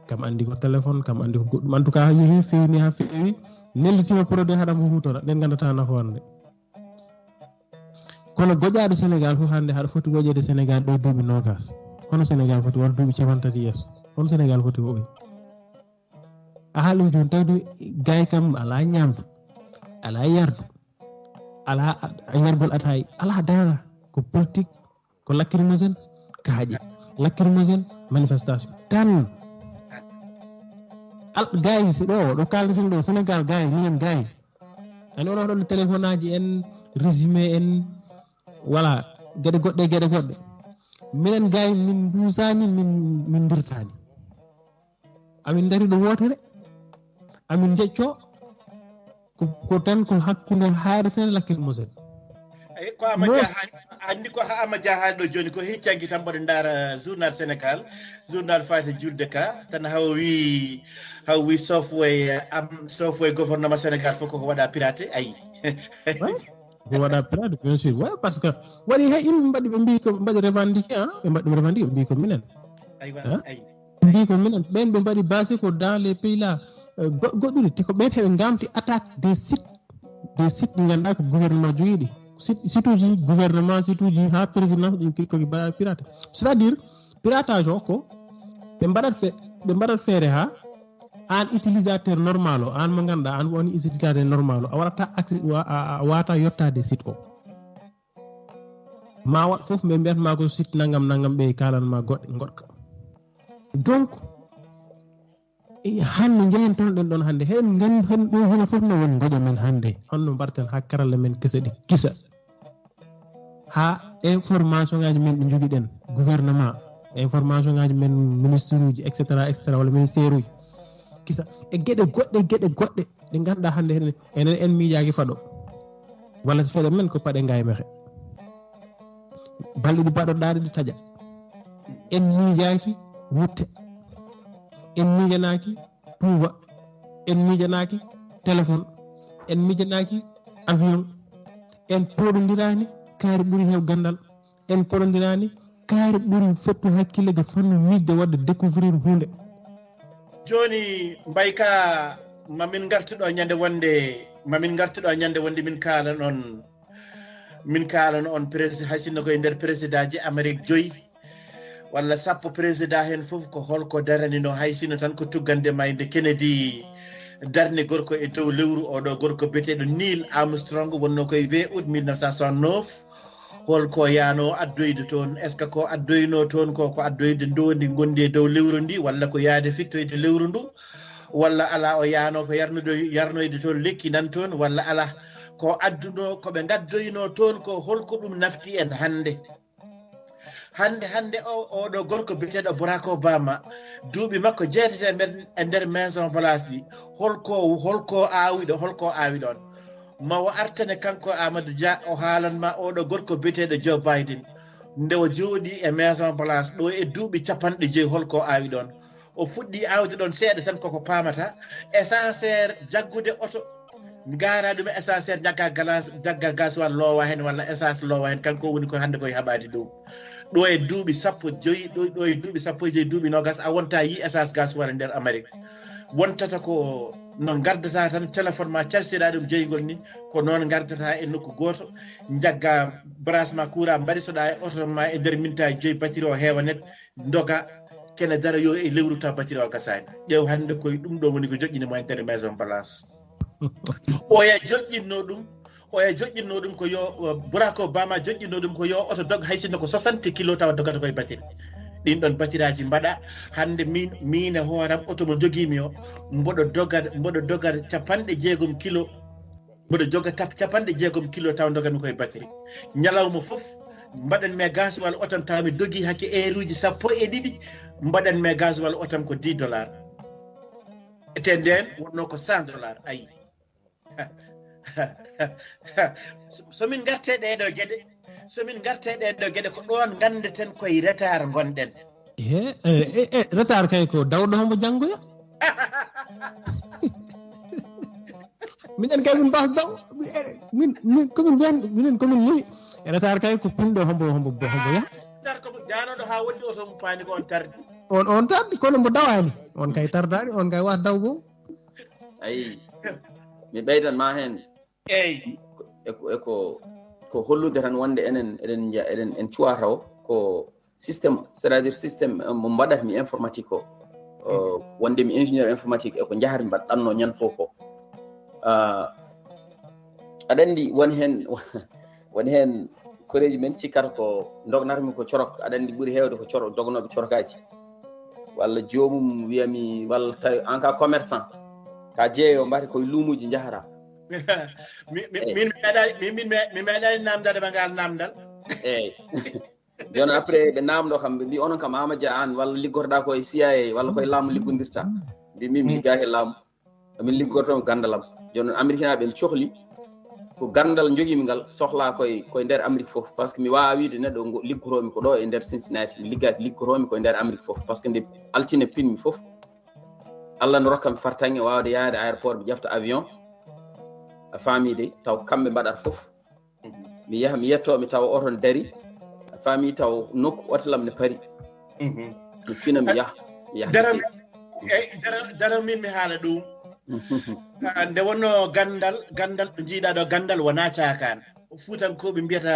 kam andi ko téléphone kam andi ko goɗɗum en tout cas ha yeehi fewni ha fewi nellitima produit haɗa mbo hutora nden gandata nafoore nde kono goƴaɗo Sénégal fof hande haɗa foti goƴede Sénégal ɗo duuɓi nogas hono Sénégal foti won duuɓi 50 yeeso hono Sénégal foti woɓoy a haalum joni tawde gay kam ala ñamdu ala yardu ala yargol atayi ala dara ko politique ko lacrymogène kaaƴe lacrymogène manifestation tan gayi so ɗo kaldaten ɗo Sénégal gayi minen gayi ani oɗo ɗon téléphone aji en résumé en voilà gueɗe goɗɗe minen gayi min dusani min dirtani amin dari ɗo wotere amin jecco ko tan ko hakkude haare fen lacrymogène eyi ko Amadou andi ko ha Amadou haali ɗo joni ko heccanki tan mboɗo ndaara journal Sénégal journal fate julde ka tan haw wi sofwoye gouvernement Sénégal fof koko waɗa piraté ayi ko waɗa piraté bien sûr ouais par ce que waɗi he yimɓe mbaɗi ɓe mbi ko mbaɗi revendiqué ɓe mbaɗi ɗum revendiqué ɓe mbi ko minen mbi ko minen ɓen ɓe mbaɗi basé ko dans les pays là goɗɗuɗi te ko ɓen heɓe gamti attaque des sites ɗi ganduɗa ko gouvernement jogiiɗi site uji gouvernement site uji ha présidence ɗin koki mbaɗa piraté c'est à dire piratage o ko ɓe mbaɗat feere ha an utilisateur normal o an mo ganduɗa an woni utilisateur normal o a waɗata accès a wata yettade site o ma waɗ foof ɓe mbiyatma ko site naggam ɓe kalanma goɗɗe goɗka donc hande jehen toon ɗen ɗon hande hen gandi hen ɗo hono foof no woni goƴa men hande honno mbarten ha karalle men kese ɗi kisa ha information ngaji men ɗi joguiɗen gouvernement information ngaji men ministre uji etc walla ministére uji kisa e gueɗe goɗɗe ɗe ganduɗa hande hen enen en miijaki faɗo walla so feɗe men ko paɗe ngaye mexe balɗe ɗi baɗoɗaɗe ɗi taaƴa en miijaki wutte en miijanaki tuuba en miijanaki téléphone en miijanaki avion en poɗodirani kaari ɓuuri hew gandal en poɗodirani kaari ɓuuri fottu hakkille ga fannu miijde wadde découvrir hunde joni mbayka mamin gartuɗo ñande wonde min kaalano on président haysinno koye nder président ji Amérique 5 walla 10 président hen foof ko holko daranino haysino tan ko tuggande mayde Kennedy darne gorko e dow lewru oɗo gorko beteɗo Neil Armstrong wonno koye 20 août 1969 holko yaano addoyde toon est ce que ko addoyno toon ko addoyde ndondi gondi e dow lewru ndi walla ko yaade fittoyde lewru ndu walla ala o yaano ko yarnoyde toon lekki nan toon walla ala ko adduno ko ɓe gaddoyno toon ko holko ɗum nafti en hannde oɗo gorko biteɗo Barack Obama duuɓi makko jeetete e nder maison place ɗi holko aawi ɗon mawo artane kanko Amadou Dia o haalanma oɗo gorko biteɗo Joe Biden nde o jooɗi e maison place ɗo e duuɓi 50 holko aawi ɗon o fuɗɗi aawde ɗon seeɗa tan koko paamata essentiel jaggude oto gaara ɗum essentiel jagga gasoil loowa hen walla essence loowa hen kanko woni ko hannde koye haɓaade ɗo e duuɓi 15 ɗo e duuɓi 15 duuɓi nogas a wonta yi essence gasoil nder Amérique wontata ko no gardata tan téléphone ma calsiɗa ɗum jeygol ni ko noon gardata e nokku goto jagga branchement courant mbaɗisoɗa e oto ma e nder mintaji 5 batterie o heewa net doga kene dara yo e lewru taw batterie o gasani ƴeew hannde koye ɗum ɗo woni ko joƴƴinimo e nder maison place oya joƴƴinno ɗum ko yo Barack Obama joƴƴinno ɗum ko yo oto dog hay sinno ko 60 kilo tawa dogata koye batterie ɗin ɗon batiraji mbaɗa hande min e hooram oto mo joguimi o mboɗo dogar 60 kilo mboɗo joga 60 kilo taw dogami koye batterie ñalawma fof mbaɗanmi gasoil otam taw mi dogi hakke heure uji 12 mbaɗanmi gasoil otam ko $10 ete nden wonno ko $100 ayi somin garte ɗeɗo geɗe ko ɗon gandeten koye retard gonɗen retard kay ko dawɗo hombo janggoya minen kay min mbas daw min komin yewi retard kay ko pinɗo hombo yaha tar ko janoɗo ha wondi oto mo paani ko on tardi on tardi kono mbo dawani on kay tardani on kay wata daw goo ayi mi ɓeydan ma hen eyi ko hollude tan wonde eɗen en cuwata o ko systéme c'est à dire systéme mo mbaɗat mi informatique o wonde mi ingénieur informatique e ko jahata mbaɗɗanno ñan fof ko aɗa andi woni hen koreji men cikkata ko dognatami ko corok aɗa andi ɓuuri hewde ko dognoɓe corokaji walla jomum wiyami walla tawi en cas commerçant ka jeeyo mbati koye luumuji jahata mi meeɗani namdade ɓe ngal namdal eyyi joni après ɓe namdo kam ɓe mbi onon kam Amadou Dia an walla liggorɗa koye CIA walla koye laamu liggodirta mbi min mi liggaki e laamu min liggortomi gandalam joni noon américain ɓe cohli ko gandal joguimi ngal sohla koye nder Amérique foof par ce que mi wawa wiide neɗɗo liggoromi ko ɗo e nder Cincinnati mi liggaki liggoromi koye nder Amérique foof par ce que nde altine pinmi foof Allah no rokkami fartange wawde yaade aéroport mi ƴefta avion a faami de taw kamɓe mbaɗata foof mi yaha mi yettomi taw oton dari a faami taw nokku otelam ne paari mi fina mi yaha dara min mi haala ɗum nde wonno gandal ɗo jiiɗa ɗo gandal wona cakane fuutankoɓe mbiyata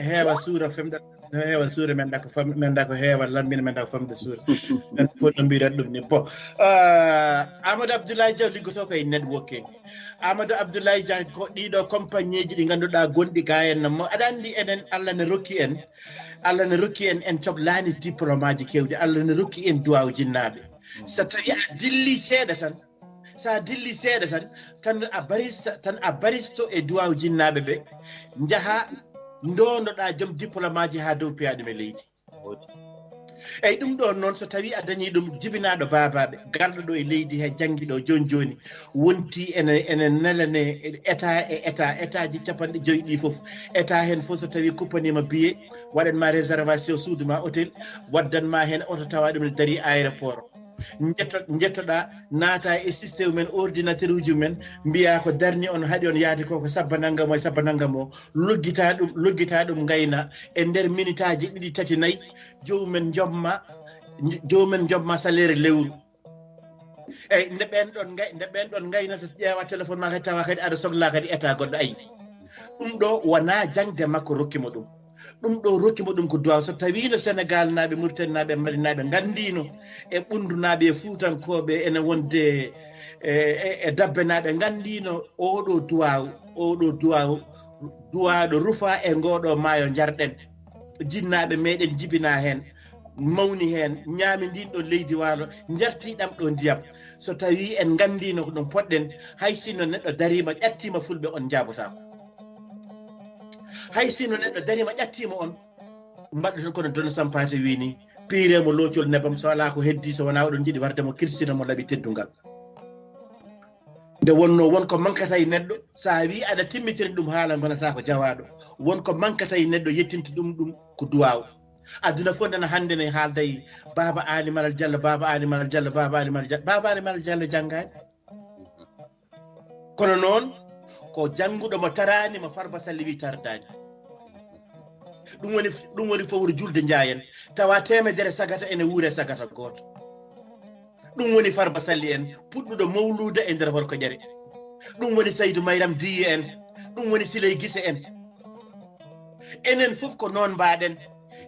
heewa suura femɗa heewa suura menɗa ko heewa lambina menɗa ko famde suura en fof no mbiɗat ɗum ni bon Amadou Abdoulaye Dia liggoto koye networking Amadou Abdoulaye Dia ko ɗiɗo compagnie ji ɗi ganduɗa gonɗi ga henna mo aɗa andi enen Allah ne rokki en en cohlani diplôme aji kewɗi Allah ne rokki en duwaw jinnaɓe so tawi a dilli seeɗa tan sa dilli seeɗa tan a baristo e duwaw jinnaɓe ɓe jaaha ndondoɗa joom diplôme aji ha dow piyaɗum e leydi eyyi ɗum ɗon noon so tawi a dañi ɗum jibinaɗo babaɓe garɗo ɗo e leydi he jangguiɗo joni wonti ene nelane état ji 50 ɗi foof état hen foof so tawi kuppanima billet waɗanma réservation suudu ma hôtel waddanma hen oto tawa ɗum ne daari aéroport jettoɗa naata e systéme men ordinateur uji men mbiya ko darni on haaɗi on yaade ko sabba naggam o loggita ɗum gayna e nder minute aji 2 3 4 jomumen jomma salaire lewru eyyi nde ɓen ɗon gaynata ƴeewa téléphone ma kadi tawa kadi aɗa sohla kadi état goɗɗo ayi ɗum ɗo wona jangde makko rokkimo ɗum ko duwaw so tawino Sénégal naaɓe Mauritanie naaɓe Mali naaɓe gandino e ɓundu naaɓe e fuutankoɓe ene wonde e dabbe naaɓe gandino oɗo duwaw duwaɗo rufa e ngoɗo maayo jarɗen jinnaɓe meɗen jibina hen mawni hen ñaami ndin ɗo leydi waalo jartiɗam ɗo ndiyam so tawi en gandino ko ɗum poɗɗen hay sinno neɗɗo darima ƴattima fulɓe on jabotako hay sinno neɗɗo darima ƴattima on mbaɗɗo tan kono Donna Sampate wini piiremo loocol nebam so ala ko heddi so wona oɗon jiɗi warde mo kirsina mo laaɓi teddungal nde wonno wonko mankata e neɗɗo sa wi aɗa timmitiri ɗum haala gonata ko jawaɗo wonko mankata e neɗɗo yettinta ɗum ko duwaw aduna fof nana hande ne haalday baba animal diallo baba animal diallo baba animal diallo janggani kono noon ko jannguɗo mo tarani mo Farba Sall wi tardani ɗum woni fowru julde jaayen tawa temedere sagata ene wuure sagata goto ɗum woni Farba Sall en puɗɗuɗo mawluda e nder horko ƴere ɗum woni Saydou Mayram Diye en ɗum woni Siley Gise en enen fof ko noon mbaɗen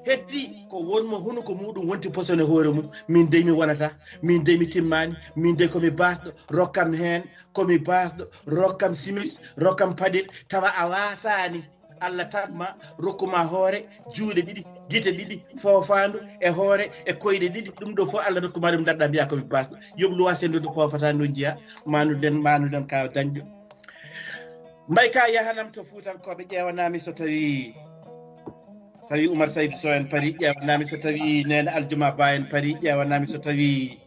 heddi ko wonmo hunuko muɗum wonti posone hoore mum min de mi wonata min de mi timmani min de komi basɗo rokkam hen komi basɗo rokkam simis rokkam paɗel tawa a wasani Allah tagma rokkuma hoore juuɗe ɗiɗi gite ɗiɗi foofandu e hoore e koyɗe ɗiɗi ɗum ɗo fof Allah rokkuma ɗum darɗa mbiya komi basɗo yoblu wasendude foofata ndu jiya manuden ka dañƴo mbay ka yahanam to Fuutankoɓe ƴewanami so tawi Oumar Saydou Sow en pari ƴewanami so tawi Nene Aljuma Ba en pari ƴewanami so tawi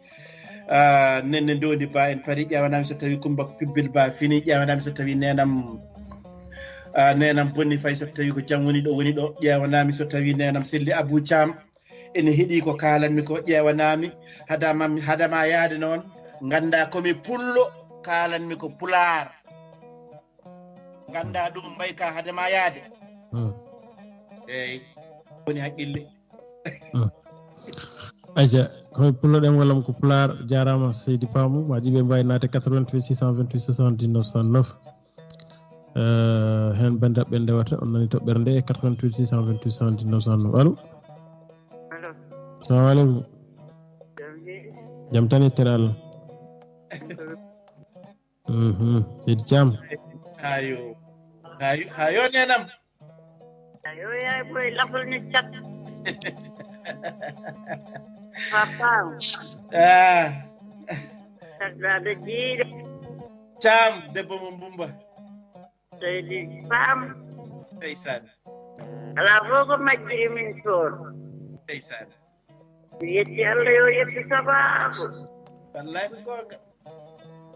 Nenne Ndodi Ba en pari ƴewanami so tawi Coumba Pibbil Ba fini ƴewanami so tawi nenam Bonni Faye so tawi ko jam woni ɗo ƴewanami so tawi nenam Selli Abou Thiam ene heeɗi ko kalanmi ko ƴewanami hadama yaade noon ganda komi pullo kalanmi ko pular ganda ɗum mbay ka hadama yaade eyyi woni haqqille aja koye pulloɗen wallam ko pular jarama Seydi Pamou ma jiɓe mbawi naate 88 628 79 109 hen bandiraɓe ndewata on nani toɓɓere nde 88 628 79 109 allo salamu aleykum jaam tan yettere Allah Seydi Thiam hayo nenam ayo yaay boy lafal ni cat paam saggaɗo jiiɗe Thiam debbo mo Mbumba Seydi Paam ndeysan ala fof ko majjiri min toon ndeysan mi yetti Allah yo yetti sababu wallahi ko gonga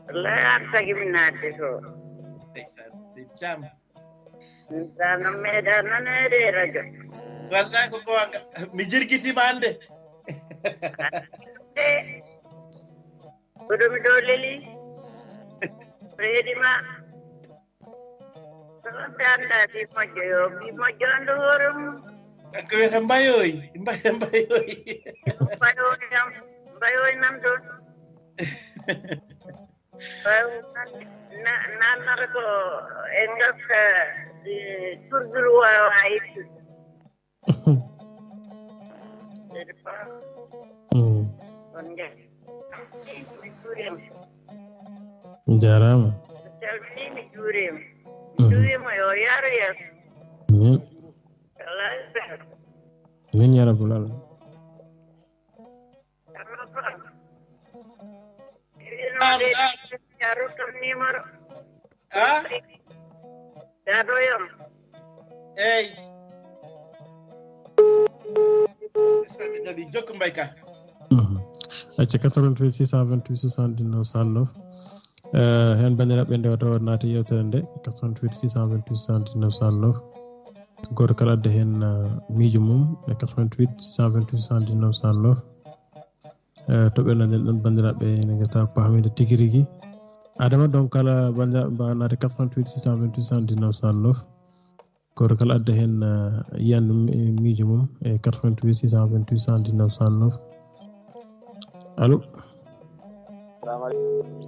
wallahi an tagi mi naatde to ndeysan Seydi Thiam sana meeɗa nanede e radio wallahi ko gonga mi jirguitima hande koɗo mi ɗo leli reedima soɗonte anda bi moƴƴo ando hoore mum ko wiyete mbayoy mbayoy nan ɗon nannata ko e gasta turduru wawa ittude on jahi mi juurima jarama calmini mi juurima juurima yo yaaro yeeso wallahi min ya rabbul alamin yarottam numéro daɗoyam eyyi sami jaɓi jokko mbay ka acca 88 628 79 109 hen bandiraɓe ndewata o naati yewtere nde 88 628 79 109 goto kala adda hen miijo mum e 88 628 79 109 to ɓennoɗen ɗon bandiraɓe ne gata pamide tigui rigui adama donc kala bandiraɓe mbawa naade 88 628 79 109 goto kala adda hen yiyande miijo mum e 88 628 79 109 allo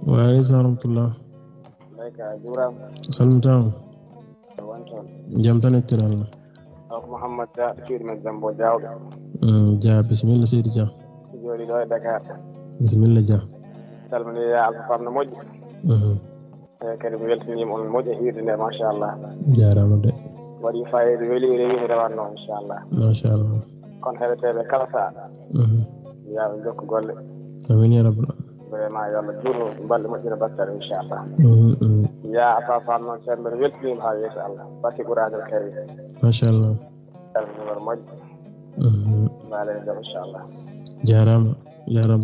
waaleykum salam rahmatullah salmitama jaam tan ettere Allah ko Mouhammad Dia cuuɗi men Dembo Diawɗo Dia bisimilla seydi Dia jooɗi ɗo e Dakar bisimilla Dia salmini ya Alpha Pam no moƴƴi kadi mi weltanima on moƴƴo hirde nde machallah jarama de waɗi fayida weeli rewide rewanno inchallah machallah kono heɗeteɓe kala saaha yaɓe jokka golle amin ya rabbal vraiment yo Allah juurno balɗe moƴƴina battare inchallah ya afafam noon ceerno mbiɗa weltanima ha yeeso Allah barke ɓuranel karim machallah numéro moƴƴo mbaɗen jaam inchallah jarama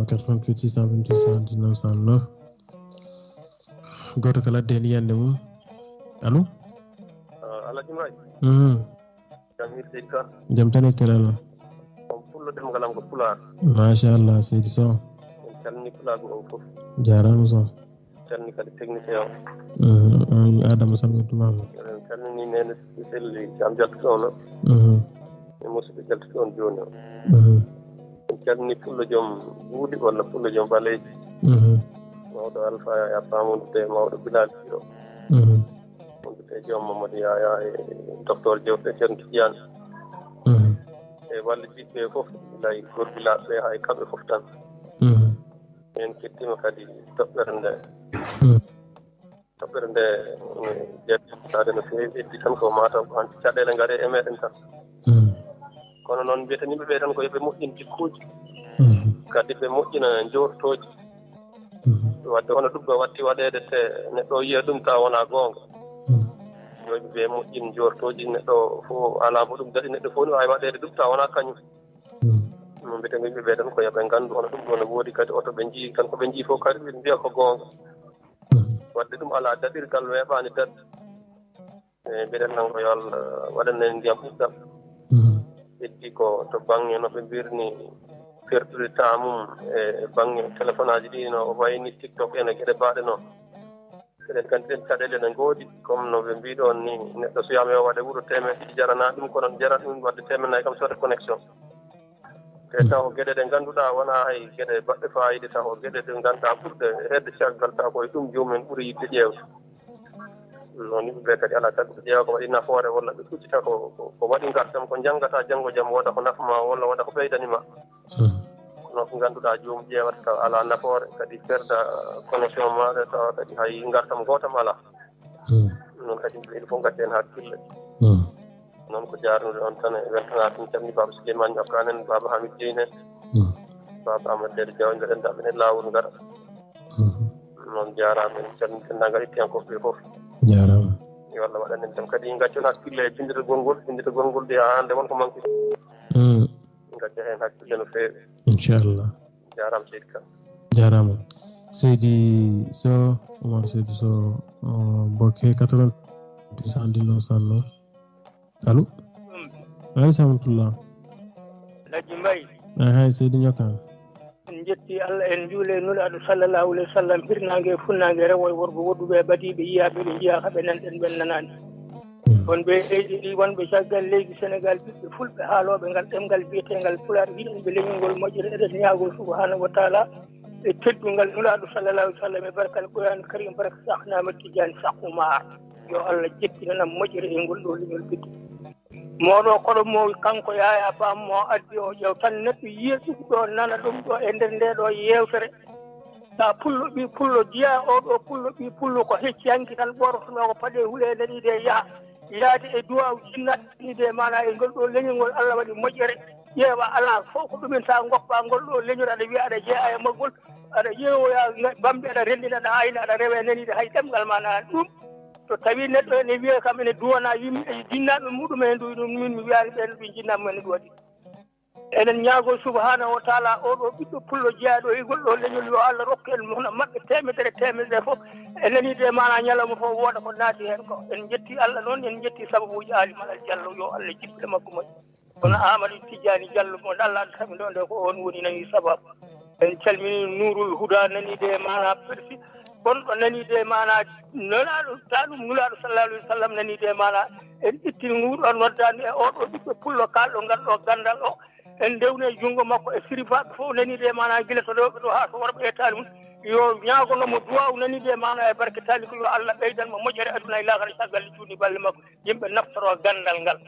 88 628 79 goto kala adde hen yiyande mum allo Alhaji Mbaye jam hirde ka jaam tan e terala on pullo demgalam ko pular machallah seydi Sow en calmini pulago on foof jarama Sow calmini kadi technicien o Adama salmitumama en calmini nene selli jam jaltuɗo on e musidɓe jaltuɗo on joni o en calmini pullo joom buuɗi walla pullo joom ɓaleji mawɗo alpha ya pamude mawɗo bilal o wondude joom mamadou yaya e docteur jewte ceerno tidiane e wallidiɓe fof lay gorgilaɓe ɓe hay kamɓe fof tan en kettima kadi toɓɓere nde jettade no fewi eddi tan ko mataw ko hanti caɗele gaare e meɗen tan kono noon mbiyeten yimɓeɓe tan ko yoɓe moƴƴin jikkuji kadi ɓe moƴƴina jortoji wadde hono ɗum ɗo watti waɗede te neɗɗo yiya ɗum ta wona goonga yoɓe ɓe moƴƴin jortoji neɗɗo fo ala mo ɗum daɗi neɗɗo fof ni wawi waɗede ɗum ta wona kañum no mbiyeten yimɓeɓe tan ko yoɓe gandu hono ɗum ɗo ne woodi kadi oto ɓe jii tan ko ɓe jii fof kadi ɓe mbiya ko goonga wadde ɗum ala daɗirgal weeɓani dadde e mbiɗen tan ko yo Allah waɗanen ndiyam ɓuɗɗam heddi ko to bange no ɓe mbirni pertude temps mum e bange téléphone aji ɗi no wayni TikTok ene gueɗe mbaɗe noon eɗen gandiɗen caɗele ne goodi comme no ɓe mbiɗon ni neɗɗo so wiyama yo waɗe wuuro temeɗe ɗiɗi jarana ɗum kono jarata ɗum wadde temennayyi kam sode connexion te taw gueɗe ɗe ganduɗa wona hay gueɗe baɗɗe fayida taw gueɗe ɗe ganduɗa ɓurɗe hedde caggal taw koye ɗum jomumen ɓuuri yidde ƴewde noon yimɓeɓe kadi ala taggo ƴeewa ko waɗi nafoore walla ɓe kuccita ko waɗi gartam ko janggata janggo jaam waɗa ko nafma walla waɗa ko ɓeydanima kono ko ganduɗa jomum ƴeewata taw ala nafoore kadi perda connexion maɗa tawa kadi hay gartam gotam ala noon kadi yimɓe il faut gadden hakkille noon ko jarnude on tan e weltana ɗum calmini baba Souleymane Ñokka en baba Hamid Diine en baba Amadou Dede Diaw mbeɗen daɓen e lawol ngara noon jarama en calmini dendagal hettiyankoɓe fof jarama yo Allah waɗanen ɗum kadi gaccon hakkille e bindirgol ngol de ha hande wonko manque gacca hen hakkille no fewi inchallah jarama seydi Ka jarama seydi Sow Oumar seydi Sow bokke 80 119 109 allo aleykum salamtullah Alhaji Mbaye hay seydi Ñokka en jetti Allah en juule nulaaɗo sallallahu alayhi wa sallam hirnaange e funnaange rewo e worgo woɗɗuɓe e badiiɓe yiyaaɓe ɓe njiyaa kaɓe nanɗen ɓen nanaani wonɓe leydi ɗi wonɓe caggal leydi Sénégal ɓiɓɓe fulɓe haalooɓe ngal ɗemngal biyetengal pulaar yiɗen ɓe leñolngol moƴƴere eɗen ñaagol subhanahu wa taala e teddungal nulaaɗo sallallahu alayhi wa sallam e barkal Qur'an karim barka Sakhnama Tidiane Sakhumar yo Allah jettinanam moƴƴere e ngol ɗo leñol bidde moɗo koɗo mo kanko yaaya paam mo addi o ƴeew tan neɗɗo yiya ɗum ɗo nana ɗum ɗo e nder nde ɗo yewtere sa pullo ɓi pullo jiya oɗo pullo ɓi pullo ko hecciyanki tan ɓortono ko paɗe huulede ɗiɗe yaade e duwaw jinnatɗiɗe mana e ngol ɗo leñol ngol Allah waɗi moƴƴere ƴeewa ala fof ko ɗumen sa goppa ngol ɗo leñol aɗa wiya aɗa jeeya e maggol aɗa ƴeewoya bamde aɗa rendina aɗa ayna aɗa rewe naniɗe hay ɗemgal ma nana ɗum to tawi neɗɗo ene wiya kam ene duwana yimɓe jinnaɓe muɗumen ndu ɗum min mi wiyani ɓen ɓe jinnama ene ɗuwaɗi enen ñaago subhanahu wa taala oɗo ɓiɗɗo pullo jeeyaɗo e ngol ɗo leñol yo Allah rokku en hono maɓɓe temedere fof e nanide mana ñalawma fof wooda ko naati hen ko en jetti Allah noon en jetti sababuji Ali Malal Diallo yo Allah jippile makko moƴƴi kono Amadou Tidiane Diallo mo Allah tawi ɗo nde ko on woni nani sababu en calmini Nourul Huda nanide mana persi gonɗo nanide mana nanaɗo ta ɗum nulaɗo sallallahu alayhi wa sallam nanide mana en ittini nguɗon noddani e oɗo ɓiɗɗo pullo kalɗo ngalɗo gandal o en dewne junngo makko e sirifaɓe fof nanide mana guila to rewɓe ɗo ha to worɓe e taali mum yo ñagonomo duwaw nanide mana e barke taali ko yo Allah ɓeydanmo moƴƴere aduna e lakara caggal juuɗi balle makko yimɓe naftoro gandal ngal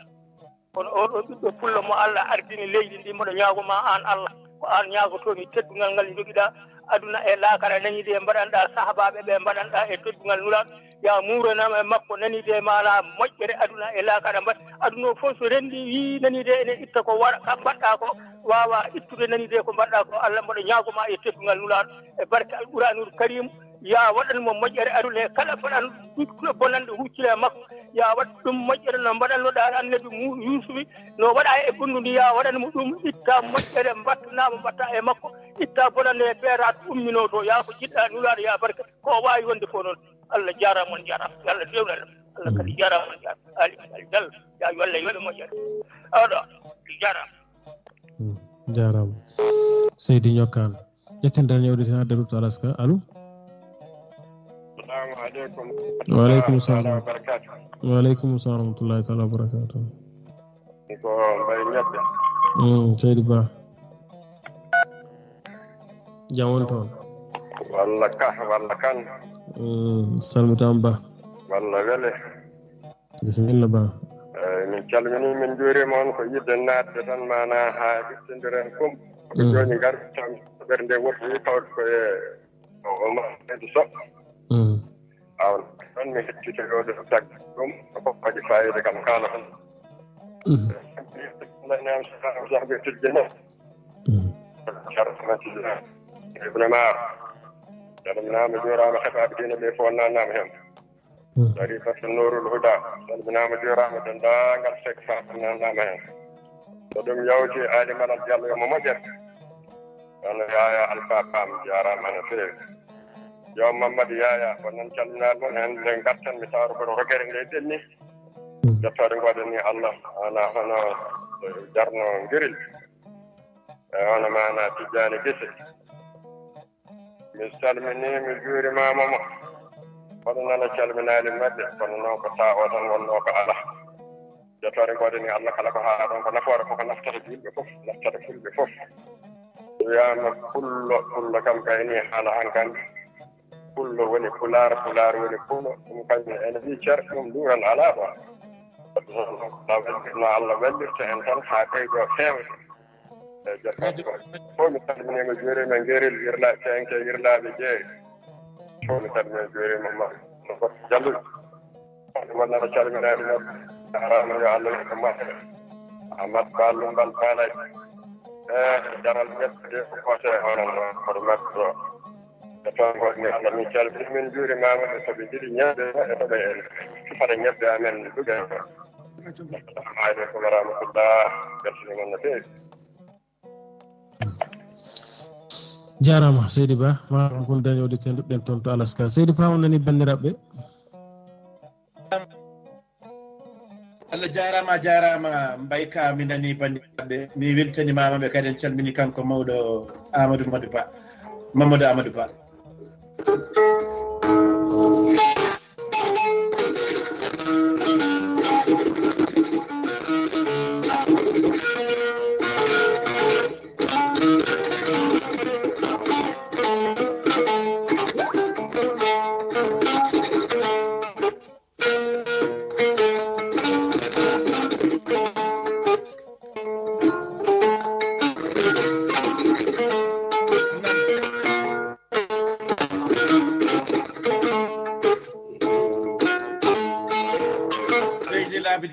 kono oɗo ɓiɗɗo pullo mo Allah ardini leydi ndi moɗo ñagoma an Allah ko an ñagotomi teddugal ngal joguiɗa aduna e laakara nani de mbaɗanɗa sahabaɓe ɓe mbaɗanɗa e teddugal nulaɗo ya muranama e makko nani de mana moƴƴere aduna e laakara mbaɗ aduna o fof so rendi wi nani de ene itta ko waɗa ka mbaɗɗa ko wawa ittude nani de ko mbaɗɗa ko Allah mbaɗa ñaagoma e teddugal nulaɗo e barke alqouranul karim ya waɗanmo moƴƴere aduna e kala faɗan ɗuɗɗo bonande huccile e makko ya waɗ ɗum moƴƴere no mbaɗannoɗa annabi yusufi no waɗa e ɓundundi ya waɗanmo ɗum itta moƴƴere mbattanamo mbatta e makko itta bonande e ɓeeraɗo ummino to ya ko jiɗɗa nulaɗo ya barke ko wawi wonde fof noon Allah jarama on jarama yo Allah fewnan Allah kadi jarama on jarama ali jall ya yo Allah yoɗe moƴƴere aɗo jarama jarama Seydi Ñokkane ƴetten tan yewde tan adde rutto alaska allo assalamu aleykum waaleykum salam wabarakatuh waaleykum salam warahmatullahi taala wabarakatuh ko mbay ñebbe Seydi Ba jam woni toon walla kan salmitama Ba walla wele bisimilla Ba min calmini min juurima on ko yidde naatde tan mana ha ɓittodiren kum ko joni gar tan ɓernde wotti tawde koye o maede soɓɓo aw ɗon mi hettite ɗo tagge ɗum ko waɗi fayida kam kala tan lanam sahbe tijjena sharfmatilla ibne maar salminama jurama heɓaɓe dina ɓe fo nannama hen dari fatu nurul huda salminama jurama dendagal sek fa nannama hen so ɗum yawti ali malal diallo yomo moƴƴere on yaaya alpha paam jarama no feewi yo mamadou yaaya ko noon calminal mon hen nde gartan mi tawata kono rogere nde ɗenni jettode goɗeni allah ana hono jarno guiril e hono mana tijjani kese mi salmini mi juurimamamo hono nana calminali mabɓe kono noon ko ta o tan wonno ko ala jettode goɗeni allah kala ko haala ɗon ko nafoore koko naftata yimɓe fof naftata fulɓe fof wiyama pullo kam kayni haala hankandi pullo woni pular woni pullo ɗum kañum ene wi cer ɗum ɗuran ala ɗon no Allah wallirta en tan ha ɓeydo fewde e jettode fof mi salminima juurima gueril irlaɓe fenke irlaɓe jeeri fof mi salmina juurima ma no goto jalluɗi wonnata calminade neɗɗo jarama yo Allah ko maɓɓe amat ballum mbal balay jaral ñettode ko kote onon koto maɓɓe ɗo e toon goɗni Allah min calmini min juurimama ɓe soɓe jiiɗi ñebbe e toɓe en sifata ñebbe amen ɗuɓe assalamu aleykum wa rahmatullah beltanimon no feewi jarama Seydi Ba ma kon dañode ten ɗuɗɗen toon to alaska Seydi Ba on nani bandiraɓe Allah jarama mbayka mi nani bandiraɓe mi weltanimama ɓe kadi en calmini kanko mawɗo Mamadou Amadou Ba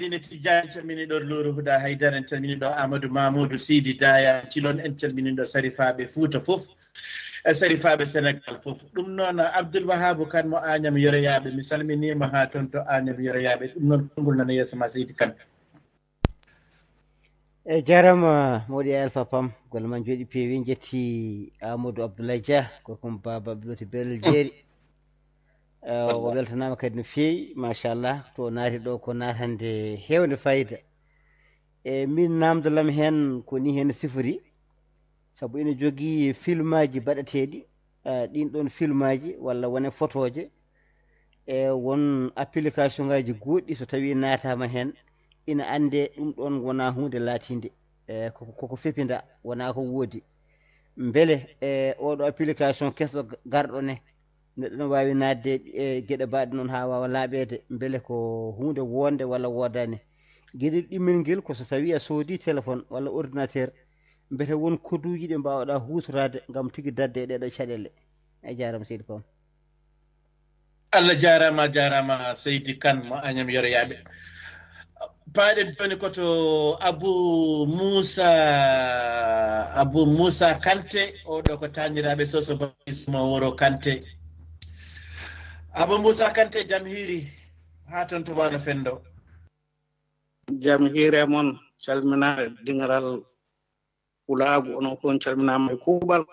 dine tijjani calmini ɗo luru huɗa haydara en calmini ɗo amadou mamoudou sidi daya cilon en calmini ɗo sarifaɓe fouta foof e sarifaɓe sénégal foof ɗum noon abdulwahaabu kan mo agnam yoroyaɓe mi salminima ha toon to agnam yoroyaɓe ɗum noon konngol nana yeeso ma seydi kan e jarama moɗi alpha pam golle man jooɗi peewi jetti amadou abdoulaye dia gorkom baba biloti belel jeeri o weltanama kadi no feewi machallah to naati ɗo ko natande hewde fayida e min namdolam hen ko ni hen sifori saabu ene jogui film aji baɗeteɗi ɗin ɗon film aji walla wone photoje e won application ngaji goɗɗi so tawi natama hen ina ande ɗum ɗon wona hunde latinde koko fepinda wona ko woodi beele e oɗo application kesɗo garɗo ne neɗɗo ne wawi nadde e gueɗe baɗe noon ha wawa laaɓede beele ko hunde wonde walla wodani gueɗel ɗimmel nguel ko so tawi a soodi téléphone walla ordinateur mbete won koduuji ɗe mbawɗa hutorade ngam tigi dadde e ɗeɗo caɗele e jarama seydi Pam. Allah jarama Seydi Kane mo Agnam yoroyaɓe paaɗen joni koto Abou Moussa Kanté oɗo ko taniraɓe soso mo woro Kanté. Abou Moussa Kanté jam hiiri ha toon to wano fendo. Jam hiire moon calminaare dingaral Wulaagu onon fof calminaama e kuuɓal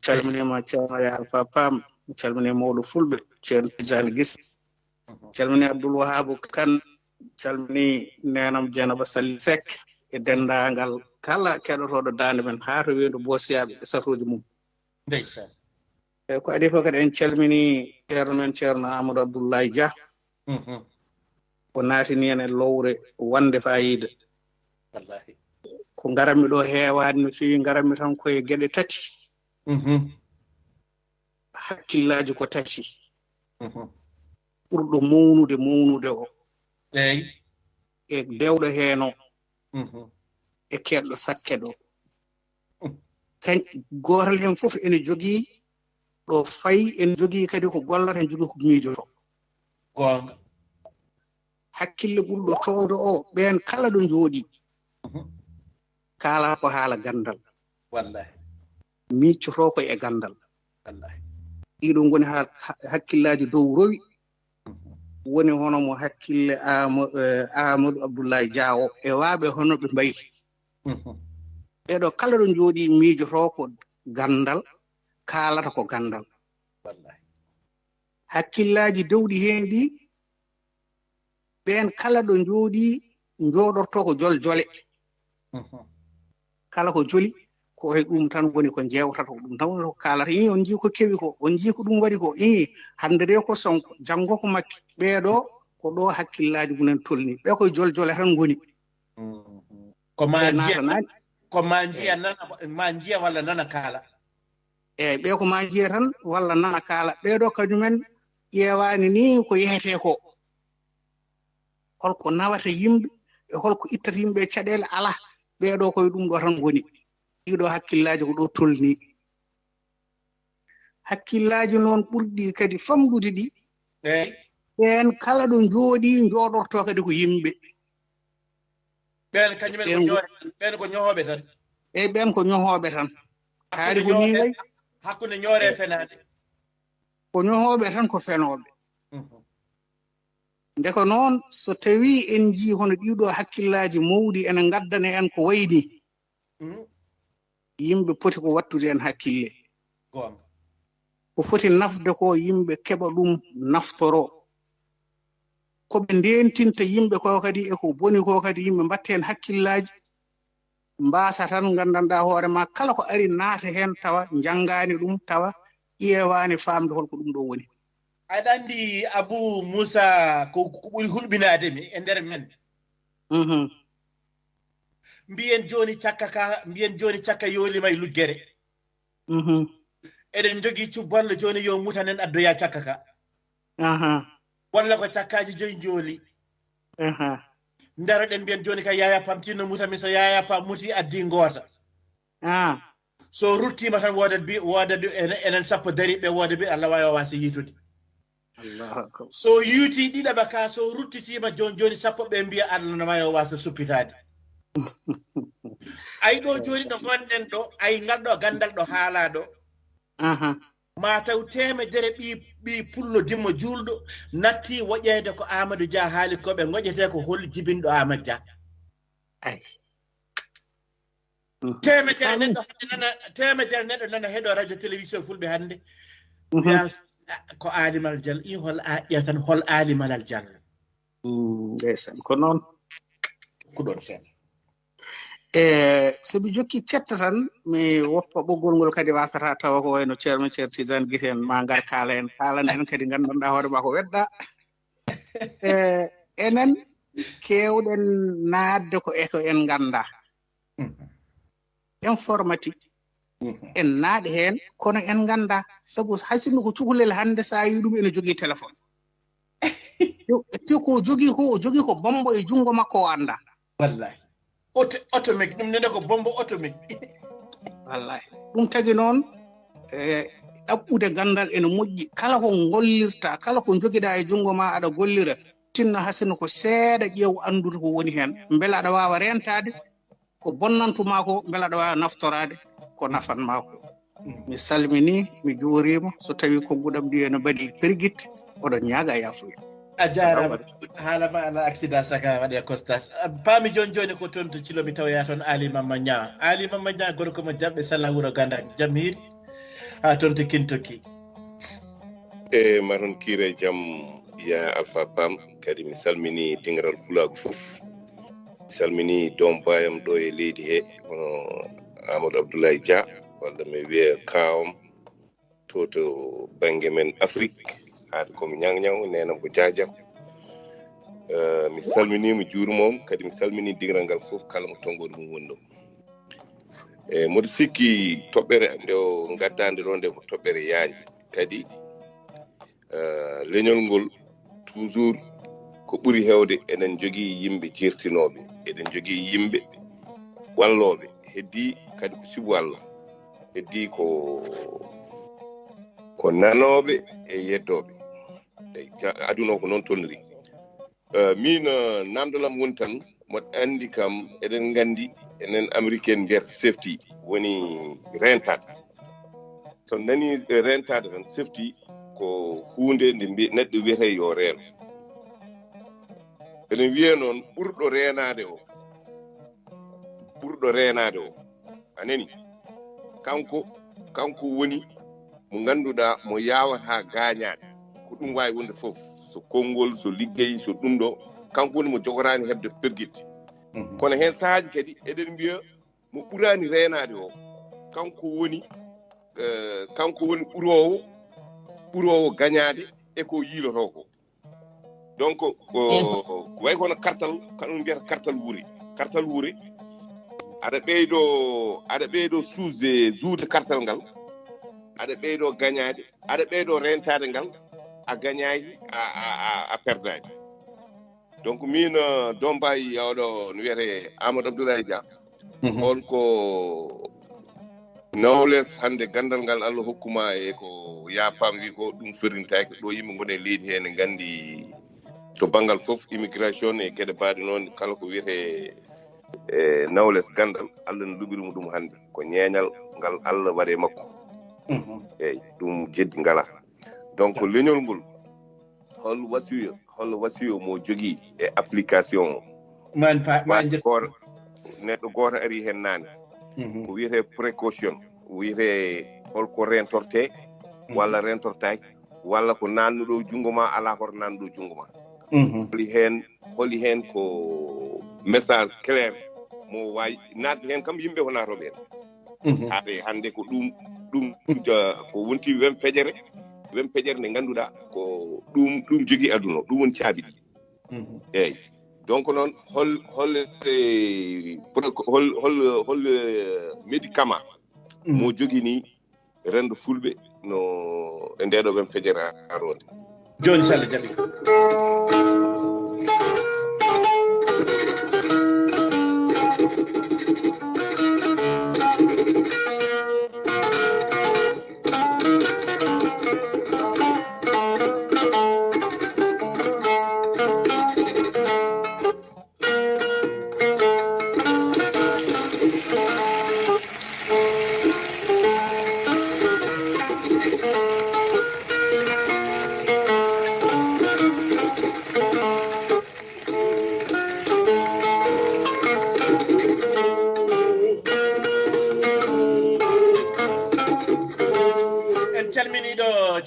calminima ceerno Alpha Pam calmini mawɗo fulɓe ceerno Tijani Gis calmini abdulwahaabu Kane calmini nenam Dieynaba Sali Seck e denndaangal kala keɗotoɗo daande men haa to wiindu boosiyaɓe e safruuji mum ndeysan eyi ko adi fof kadi en calmini ceerno men ceerno Amadou Abdoulaye Dia ko naatini en e lowre wonde fayida wallahi ko ngaranmi ɗo heewaani no feewi ngaranmi tan koye geɗe tati hakkillaaji ko tati ɓurɗo mawnude o eyi e dewɗo heen o e keɗɗo sakke ɗo gootal heen fof ene jogii ɗo fayi ene jogii kadi ko gollata ene jogii ko miijoto goonga hakkille ɓurɗo towdo o ɓeen kala ɗo njooɗii kala ko haala gandal wallahi miccoto ko e gandal wallahi ɗiɗo ngoni hakkillaaji dow rowi woni hono mo hakkille Amadou Abdoulaye Dia o e waaɓe hono ɓe mbayi ɓeɗo kala ɗo njooɗii miijoto ko gandal kaalata ko gandal wallahi hakkillaaji dowɗi heen ɗi ɓeen kala ɗo njooɗii njooɗorto ko joljole kala ko joli ko e ɗum tan woni ko jewtata ko ɗum tan woni ko kaalata on jii ko kewi ko on jii ko ɗum waɗi ko hannde de ko sonko janngo ko makki ɓeeɗo ko ɗo hakkillaaji mumen tolni ɓe koye joljole tan ngoni ko ma jiya walla nana kaala eyi ɓe ko ma jiya tan walla nana kaala ɓeeɗo kañumen ƴeewaani ni ko yehete ko holko nawata yimɓe e holko ittata yimɓe caɗeele ala ɓeeɗo koye ɗum ɗo tan ngoni ɗiɗo hakkillaaji ko ɗo tolni hakkillaaji noon ɓurɗi kadi famɗude ɗi eyi ɓeen kala ɗo njooɗii njooɗorto kadi ko yimɓe ɓeen kañumen ɓeen ko ñohooɓe tan eyi ɓeen ko ñohooɓe tan haari ko ni way hakkunde ñoore e fenaade ko ñohooɓe tan ko fenooɓe ndeko noon so tawii en njii hono ɗiɗo hakkillaaji mawɗi ene ngaddana en ko wayni yimɓe poti ko wattude en hakkille goonga ko foti nafde ko yimɓe keɓa ɗum naftoro ko ɓe ndeentinta yimɓe ko kadi e ko boni ko kadi yimɓe mbatta hen hakkillaaji mbaasa tan nganndanɗaa hoore ma kala ko ari naata heen tawa janngaani ɗum tawa ƴeewaani faamde holko ɗum ɗo woni aɗa anndi Abou Moussa ko ɓuri hulɓinaade mi e ndeer men mbiyen jooni cakka yoolima e luggere eɗen jogii cubballo jooni yo mutanen addoya cakka ka walla ko cakkaaji joyi jooli ndaroɗen mbiyen jooni ka yaaya pam tinno mutami so yaaya pam muti addi ngoota so ruttima tan woodat enen sappo dari ɓe wooda bi Allah wawi o wasi yitude so yuuti ɗiɗaɓa ka so ruttitima joni sappo ɓe mbiya Allah no wawi o wasa suppitade ay ɗo joni ɗo gonɗen ɗo ay ngalɗo gandal ɗo haala ɗo ma taw temedere ɓi pullo dimmo julɗo natti woƴƴede ko Amadou Dia haali koɓe goƴete ko hol jibinɗo Amadou Dia temedere neɗɗo nana heɗo radio télévision fulɓe hannde wiya ko alimal dial i hol ƴeewtan hol alimalal dial ndeysan ko noon ko ɗon sen so mi jokki cetta tan mi woppa ɓoggol ngol kadi wasata tawa ko wayno ceerno Tijani Guite en ma ngar kaala en kaalana en kadi nganndanɗaa hoore ma ko wedda enen keewɗen naatde ko eko en ngannda informatique en naaɗe heen kono en ngannda sabu haysinno ko cukalel hannde so a yi ɗum ene jogii téléphone te ko jogii ko o jogii ko bombo e junngo makko o annda wallahi automique ɗum nene ko bombo automique wallahi ɗum tagi noon ɗaɓɓude gandal ene moƴƴi kala ko gollirta kala ko jogiɗa e jungo ma aɗa gollira tinna hasino ko seeɗa ƴeew andude ko woni hen beele aɗa wawa rentade ko bonnantuma ko beele aɗa wawa naftorade ko nafanma ko mi salmini mi juurima so tawi ko guɗam ɗi ene mbaɗi perguitte oɗon ñaaga yafuya a jarama haalama ala accident saka waɗe costas paami joni ko toon to cilo mi tawoya toon Ali Mamma Ñaa gorko mo jaɓɓe salla wuuro Gandak jam hiiri ha toon to Kintoki maron kire jam ya Alpha Pam kadi mi salmini dingaral Fulaagu fof mi salmini doom bayam ɗo e leydi he hono Amadou Abdoulaye Dia walla mi wiya kawam to banggue men Afrique haade komi ñagñaw nenam ko jajam mi salmini mi juurumom kadi mi salmini dingiral ngal fof kala mo tongoɗo mum woni ɗo moɗo sikki toɓɓere nde o gaddande ɗo nde ko toɓɓere yaaji kadi leñol ngol toujours ko ɓuri hewde enen jogii yimɓe jertinoɓe eɗen jogii yimɓe walloɓe heddi kadi ko sibu Allah heddi ko nanoɓe e yeddoɓe aduna ko noon tolniri min namdolam woni tan moɗo andi kam eɗen gandi enen américaine mbiyata safety woni rentade so nani rentade tan safety ko hunde nde neɗɗo wiyete yo reeno eɗen wiya noon ɓurɗo reenade o anani kanko woni mo ganduɗa mo yawata gañade ko ɗum wawi wonde fof so konngol so liggey so ɗum ɗo kanko woni mo jogorani hebde perguitte kono hen saahaji kadi eɗen mbiya mo ɓurani reenade o kanko woni ɓurowo gañade e ko yiiloto ko donc way kono kartal kaɗum mbiyata kartal wuuri aɗa ɓeydo juude kartal ngal aɗa ɓeydo gañade aɗa ɓeydo rentade ngal a gañayi a perdani donc min dombayi yawɗo no wiyete Amadou Abdoulaye Dia on ko nawles hande gandal ngal Allah hokkuma e ko yapam wi ko ɗum ferintaki ɗo yimɓe gone leydi he ne gandi to banggal fof immigration e gueɗe mbaɗe noon kala ko wiyete nawles gandal Allah ne luɓirimo ɗum hande ko ñeeñal ngal Allah waɗe makko eyyi ɗum jeddi ngala donc leñol ngol hol wasiyo mo jogui e application o neɗɗo goto ari hen nane ko wiyete précaution wiyete holko rentorte walla rentortaki walla ko nannuɗo jungo ma ala koto nannuɗo jungo ma holi hen ko message clair mo wawi nadde hen kam yimɓe ko natoɓe hen haade hande ko ɗum ko wonti wem feƴere nde ganduɗa ko ɗum jogui aduna ɗum woni caabi ɗi eyyi donc noon hol médicament mo jogini rendo fulɓe no e ndeɗo wem feƴere aronde joni salla jaɓi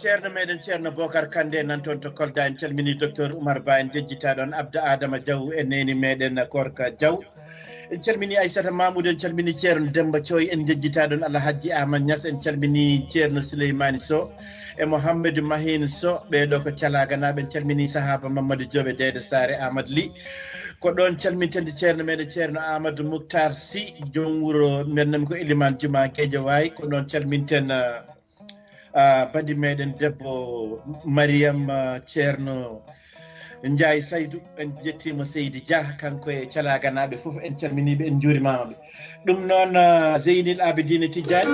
ceerno meɗen ceerno Bocar Kandé nan toon to Kolda en calmini docteur Oumar Ba en jejjitaɗon Abda Adama Diaw e neni meɗen Korka Diaw en calmini Aissata Mamoudou en calmini ceerno Demba Thioy en jejjitaɗon Alhaji Ahmad Niass en calmini ceerno Souleymani Sow e Mouhamadou Mahine Sow ɓeɗo ko calaganaɓe en calmini sahaba Mamadou Diobe Dede Sare Amadou Ly ko ɗon calmitande ceerno meɗen ceerno Amadou Moukhtar Sy joom wuuro mennam ko Elimane Juma Guédiawaye ko ɗon calminten bandi meɗen debbo Mariam ceerno Ndiaye Saydou en jettima Seydi Dia kanko e calaganaɓe fof en calminiɓe en juurimamaɓe ɗum noon Zeynil Abidine Tidiane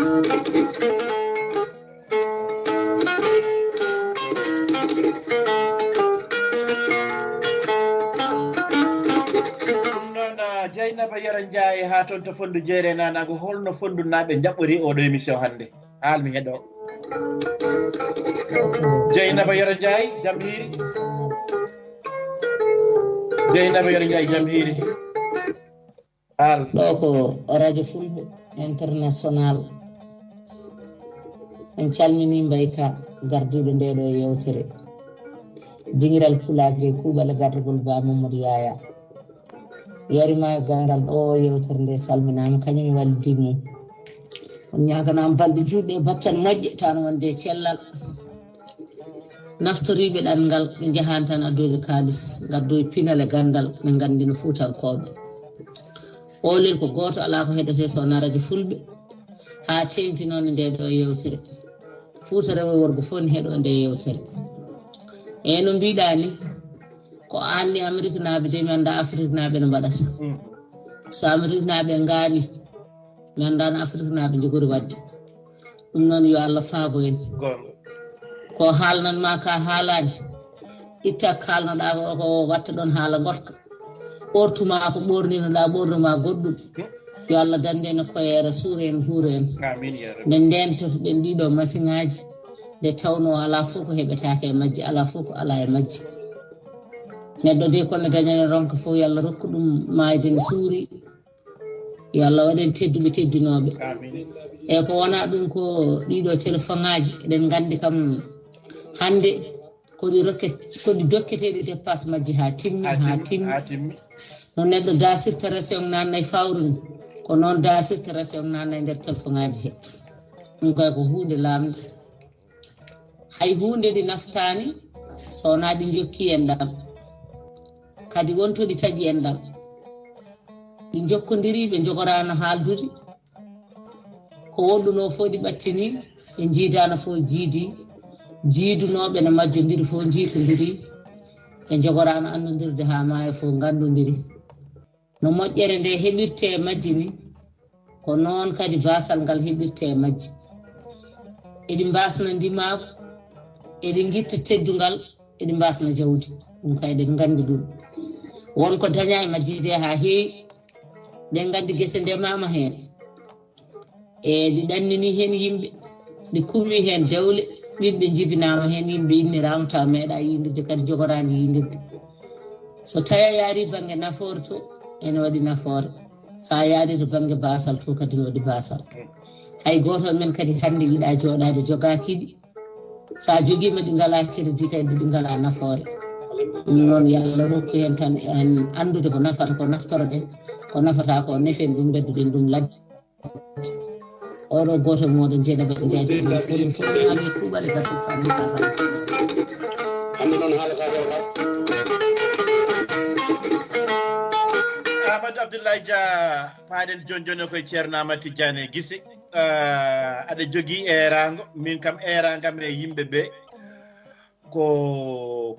Dieynaba Yoro Ndiaye ha toon to Fondu Jeere Nanago holno Fondu naɓe jaɓɓori oɗo émission hannde haalmi heeɗo Dieynaba Yoro Ndiaye jam hiiri Dieynaba Yoro Ndiaye jam hiiri haal ɗo ko radio Fulɓe international en calmini Mbayka gardiɗo ndeɗo yewtere jingiral pulaague kuuɓal gardugol ba Mamadou Yaaya yarima gangal ɗo yewtere nde salminama kañum waldi mum on ñaganama balɗe juɗɗe baccane moƴƴe tan wonde cellal naftoriɓe ɗanngal ɓe jahani tan addoyde kalis gaddoye pinal e gandal ɓe gandino fuutankoɓe olel ko goto ala ko heɗete so wona radio Fulɓe ha tengti noon nde ɗo yewtere Fuuta rewo worgo fof ne heeɗo nde yewtere e no mbiɗa ni ko anni Amérique naaɓe de mi anda Afrique naaɓe no mbaɗata so Amérique naaɓe ngaani mi andano Afrique naaɓe jogori wadde ɗum noon yo Allah faabo en ko haalnanma ka haalani itta kalnoɗa ko watta ɗon haala gotka ɓortuma ko ɓorninoɗa ɓornuma goɗɗum yo Allah dande no koyere suura en huuro en nde ndentotoɗen ɗiɗo masiŋaji nde tawno ala fof ko heɓetake e majji ala fof ko ala e majji neɗɗo de kono dañane ronka fof yo Allah rokku ɗum maayde ne suuri yo Allah waɗen tedduɓe teddinoɓe e ko wona ɗum ko ɗiɗo téléphone ŋaji eɗen gandi kam hande koɗi dokketeɗi dépasse majji ha timmi no neɗɗo dasirta ration nanna e fawru ni ko noon dasirta ration nanna e nder téléphone ŋaji he ɗum kay ko hunde lamde hay hunde ɗi naftani so wona ɗi jokki en ɗam kadi wonto ɗi taƴi en ɗam ɗi jokkodiri ɓe jogorano haaldude ko woɗɗuno fof ɗi ɓattini ɓe jiidano fof jiidunoɓe no majjodiri fof jiitodiri ɓe jogorano andodirde ha maayo fof gandodiri no moƴƴere nde heɓirte e majji ni ko noon kadi basal ngal heɓirte e majji eɗi mbasna ndimaako eɗi guitta teddungal eɗi mbasna jawdi ɗum kay ɗen gandi ɗum wonko daña e majji de ha heewi ɗen gandi guese ndemama hen e ɗi ɗannini hen yimɓe ɗi kummi hen dewle ɓiɓɓe jibinama hen yimɓe innirama taw meeɗa yindirde kadi jogorani yindirde so tawi a yaari banggue nafoore to ene waɗi nafoore sa yaari to banggue basal to kadi ne waɗi basal hay goto men kadi hande yiiɗa joɗade joga kiɗi sa joguima ɗi ngala crédit kadi ɗi ngala nafoore ɗum noon yallah rokku hen tan en andude ko nafata ko naftoroɗen ko nafata ko nefen ɗum bedduɗen ɗum ladde oɗo goto moɗon jeeɗaɓe jaji ɗum foɗum foɗumami kuuɓale gati fammi ka fa hande noon haala ka rewta Amadou Abdoulaye Dia paaɗen joni koye ceerno Amadou Tidiane Guissé aɗa jogui erango min kam erangam e yimɓeɓe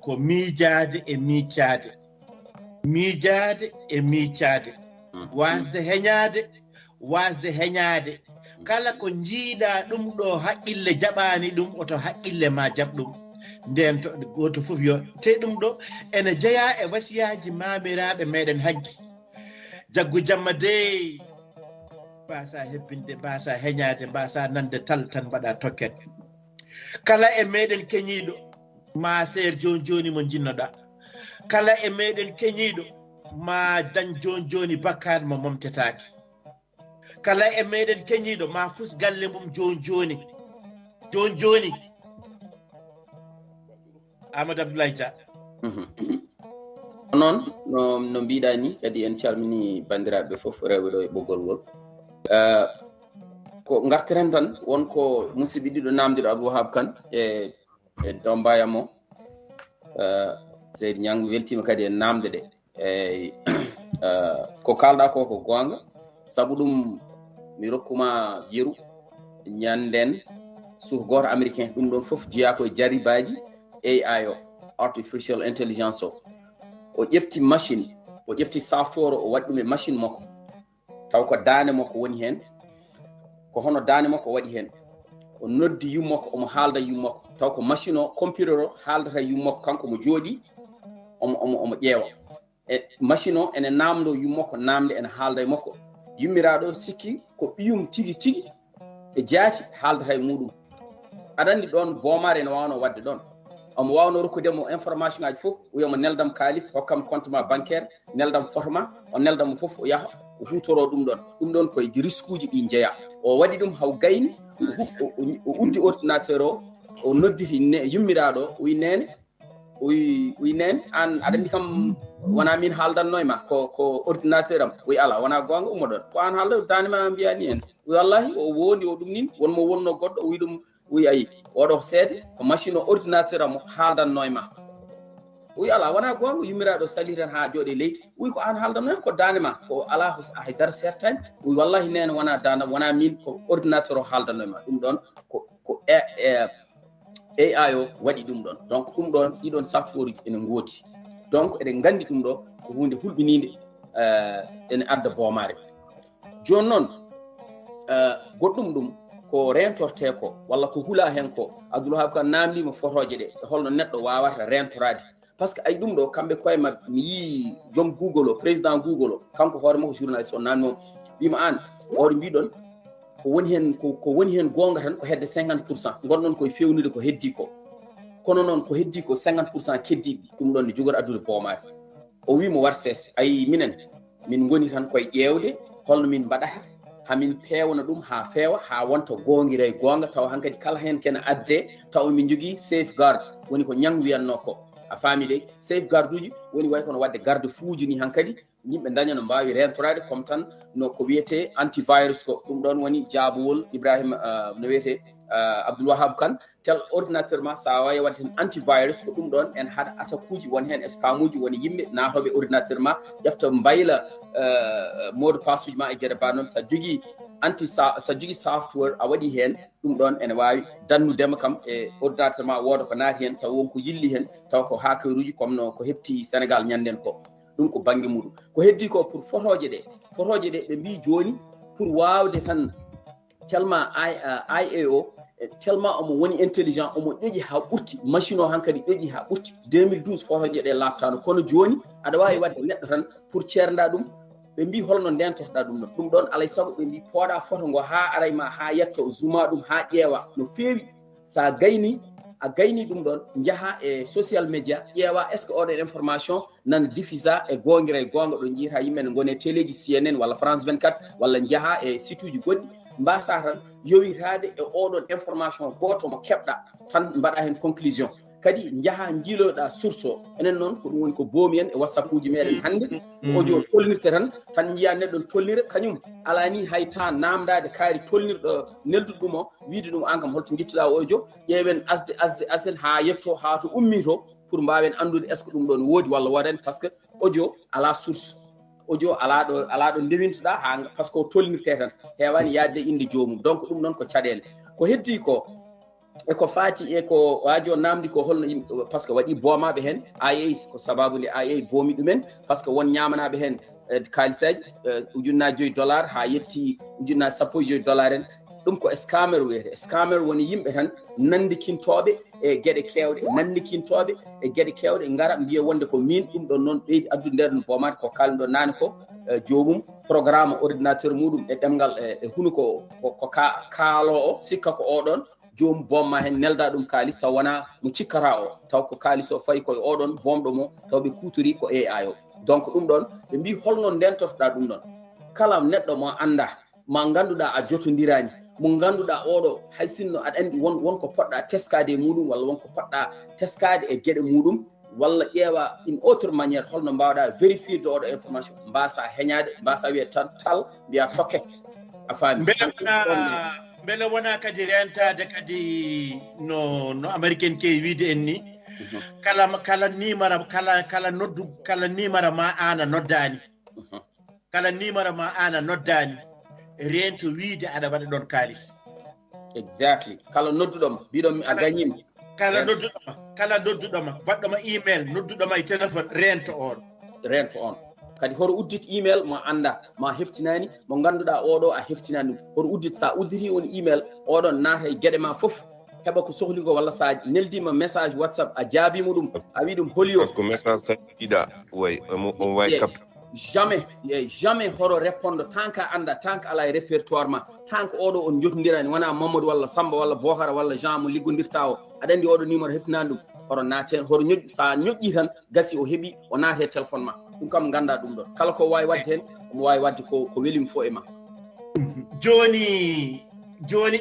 ko miijade e miccade wasde heñade kala ko jiiɗa ɗum ɗo haqqille jaɓani ɗum oto haqqille ma jaɓ ɗum nden to goto foof yo te ɗum ɗo ene jeeya e wasiyaji mamiraɓe meɗen haggi jaggu jamma de mbasa hebbinde mbasa heñade mbasa nande tal tan mbaɗa tokket kala e meɗen keñiɗo ma seer joni mo jinnoɗa kala e meɗen keñiɗo ma dañ joni bakkat mo momtetake kala e meɗen keñiɗo ma fus galle mum joni Amadou Abdoulaye Dia noon no mbiɗa ni kadi en calmini bandiraɓe foof rewɓe ɗo e ɓoggol ngol ko gartiren tan wonko musidɓe ɗiɗo namdiɗo abdulwahaabu kane e dombayam o seydi ñang weltima kadi en namde ɗe eyyi ko kalɗa ko gonga saabu ɗum mi rokkuma yeru ñanden suuf goto américain ɗum ɗon foof jeeya koye jaribaji AI o artificial intelligence o o ƴefti machine o ƴefti software o waɗi ɗum e machine makko taw ko daane makko woni heen ko hono daane makko waɗi heen o noddi yummakko omo haalda yummakko taw ko machine o computer o haaldata yummakko kanko mo jooɗi omo ƴeewa e machine o ene naamdo yummakko naamde ene haalda e makko yummiraɗo sikki ko ɓiyum tigi tigi e jaati haaldata e muɗum aɗa anndi ɗon boomare ene wawno wadde ɗon omo wawno rokkudemo information ngaji fof wiyomo neldam kalis hokkam compte ma bancaire neldam photo ma o neldamo fof o yaha o hutoro ɗum ɗon koye risque uji ɗi jeeya o waɗi ɗum haw gayni o uddi ordinateur o nodditi yummiraɗo o wi nene wi nene an aɗa andi kam wona min haaldanno e ma ko ordinateur am wi ala wona gonga ummo ɗon ko an haalda danima mbiyani en wallahi o wondi o ɗum nin wonmo wonno goɗɗo o wi ɗum wi ayi oɗo seede ko machine o ordinateur am haaldanno e ma wi ala wona gonga yummiraɗo sali tan ha jooɗe leydi wi ko an haaldanno en ko danima ko ala haydara sertani wi wallahi nene wona danam wona min ko ordinateur o haaldanno e ma ɗum ɗon ko AI o waɗi ɗum ɗon donc ɗum ɗon ɗiɗon safori ene ngooti donc eɗen gandi ɗum ɗo ko hunde hulɓinide ene adda boomare joni noon goɗɗum ɗum ko rentorte ko walla ko hula hen ko abdulwahaabu kan namdima photoje ɗe holno neɗɗo wawata rentorade par ce que ay ɗum ɗo kamɓe koye mabɓe mi yii joom google o président google o kanko hoore makko journaliste o nanmo wima an oɗo mbiɗon ko woni hen gonga tan ko hedde 50% gonɗon koye fewnude ko heddi ko kono noon ko heddi ko 50% keddiɗi ɗum ɗon ne jogori addude boomare o wimo war sees ayi min goni tan koye ƴeewde holno min mbaɗata hamin pewna ɗum ha feewa ha wonta gongira e gonga taw hankadi kala hen kene adde taw min jogui safeguard woni ko ñang wiyanno ko a faami de safeguard uji woni way kono wadde garde fuuji ni hankadi yimɓe daña no mbawi rentorade comme tan no ko wiyete antivirus ko ɗum ɗon woni jaabowol ibrahima no wiyete abdulwahaabu kan tel ordinateur ma sa wawi wadde hen antivirus ko ɗum ɗon en haɗa attaque uji won hen spam uji woni yimɓe natoɓe ordinateur ma ƴefta mbayla mot de passe uji ma e gueɗe ba noon sa jogui software a waɗi hen ɗum ɗon ene wawi dannudema kam e ordinateur ma wooda ko naati hen taw wonko yilli hen taw ko hacker uji comme no ko hepti sénégal ñanden ko ɗum ko banggue muɗum ko heddi ko pour photoje ɗe ɓe mbi joni pour wawde tan tellement IA o tellement omo woni intelligent omo ƴeeƴi ha ɓurti machine o hankadi ƴeeƴi ha ɓurti 2012 photoje ɗe laftano kono joni aɗa wawi wadde neɗɗo tan pour ceernda ɗum ɓe mbi holno ndentotoɗa ɗum ɗon alay saago ɓe mbi pooɗa photo ngo ha arayma ha yetto zuma ɗum ha ƴeewa no feewi sa gayni a gayni ɗum ɗon jaaha e social média ƴeewa est ce que oɗon information nana diffusa e gongira e gonga ɗo jiita yimɓe ne gone téléji CNN walla France 24 walla jaaha e site uji goɗɗi mbasa tan yowitade e oɗon information goto mo keɓɗa tan mbaɗa hen conclusion kadi jaaha jiiloɗa source o enen noon ko ɗum woni ko boomi en e whatsapp uji meɗen hannde audio tollirte tan jiiya neɗɗon tollira kañum alani hay temps namdade kaari tollirɗo nelduɗo ɗum o wiide ɗum an kam holto guittuɗa audio ƴeewen asden ha yetto ha to ummi to pour mbawen andude est ce que ɗum ɗon woodi walla wodani par ce que audio ala source audio ala ɗo ndewintoɗa ha par ce que o tollirte tan hewani yaadde inde joomum donc ɗum noon ko caɗele ko heddi ko eko faati e ko waajo namdi ko holno yimɓe par ce que waɗi boomaɓe hen IA ko sababude IA boomi ɗumen par ce que won ñamanaɓe hen kalisaji $1,000 ha yetti $1,500 en ɗum ko scammer wiyete scammer woni yimɓe tan nandikintoɓe e gueɗe kewɗe ngara mbiya wonde ko min ɗum ɗon noon ɓeydi addude nder no boomade ko kalno ɗo nane ko joomum programme ordinateur muɗum e ɗemgal e hunu ko kaalo o sikka ko oɗon joomum bomma hen nelda ɗum kalis taw wona mo cikkata o taw ko kalis o fayi koye oɗon bomɗo mo taw ɓe kutori ko AI o donc ɗum ɗon ɓe mbi holno ndentotoɗa ɗum ɗon kala neɗɗo mo anda ma ganduɗa a jotodirani mo ganduɗa oɗo hay sinno aɗa andi wonko poɗɗa teskade e muɗum walla wonko poɗɗa teskade e gueɗe muɗum walla ƴeewa une autre maniére holno mbawɗa vérifier oɗo information mbasa heñade mbasa wiye tal mbiya toket a faami beele wona kadi rentade kadi no américaine ke wiide en ni kala nimara kala nimara ma ana noddani kala nimara ma ana noddani rento wiide aɗa waɗa ɗon kalis exactly kala nodduɗoma mbiɗon a gañima kala nodduɗoma baɗɗoma email nodduɗoma e téléphone rento on kadi hoto uddit email mo anda ma heftinani mo ganduɗa oɗo a heftinani hoto uddit sa udditi woni email oɗon naata e gueɗe ma foof heɓa ko sohli ko walla sa neldima message whatsapp a jaabima ɗum a wi ɗum holio ko message saɗiɗa way on way cap jamais hoto répondre tant que anda tant que ala e répertoire ma tant que oɗo on jotodirani wona Mamadou walla Samba walla Bocara walla Jean mo liggodirta o aɗa andi oɗo numéro heftinani ɗum hoto naate hoto ñoƴƴi sa ñoƴƴi tan gasi o heeɓi o naate téléphone ma ɗum kam ganda ɗum ɗon kala ko wawi wadde hen omo wawi wadde ko welimi fo e ma joni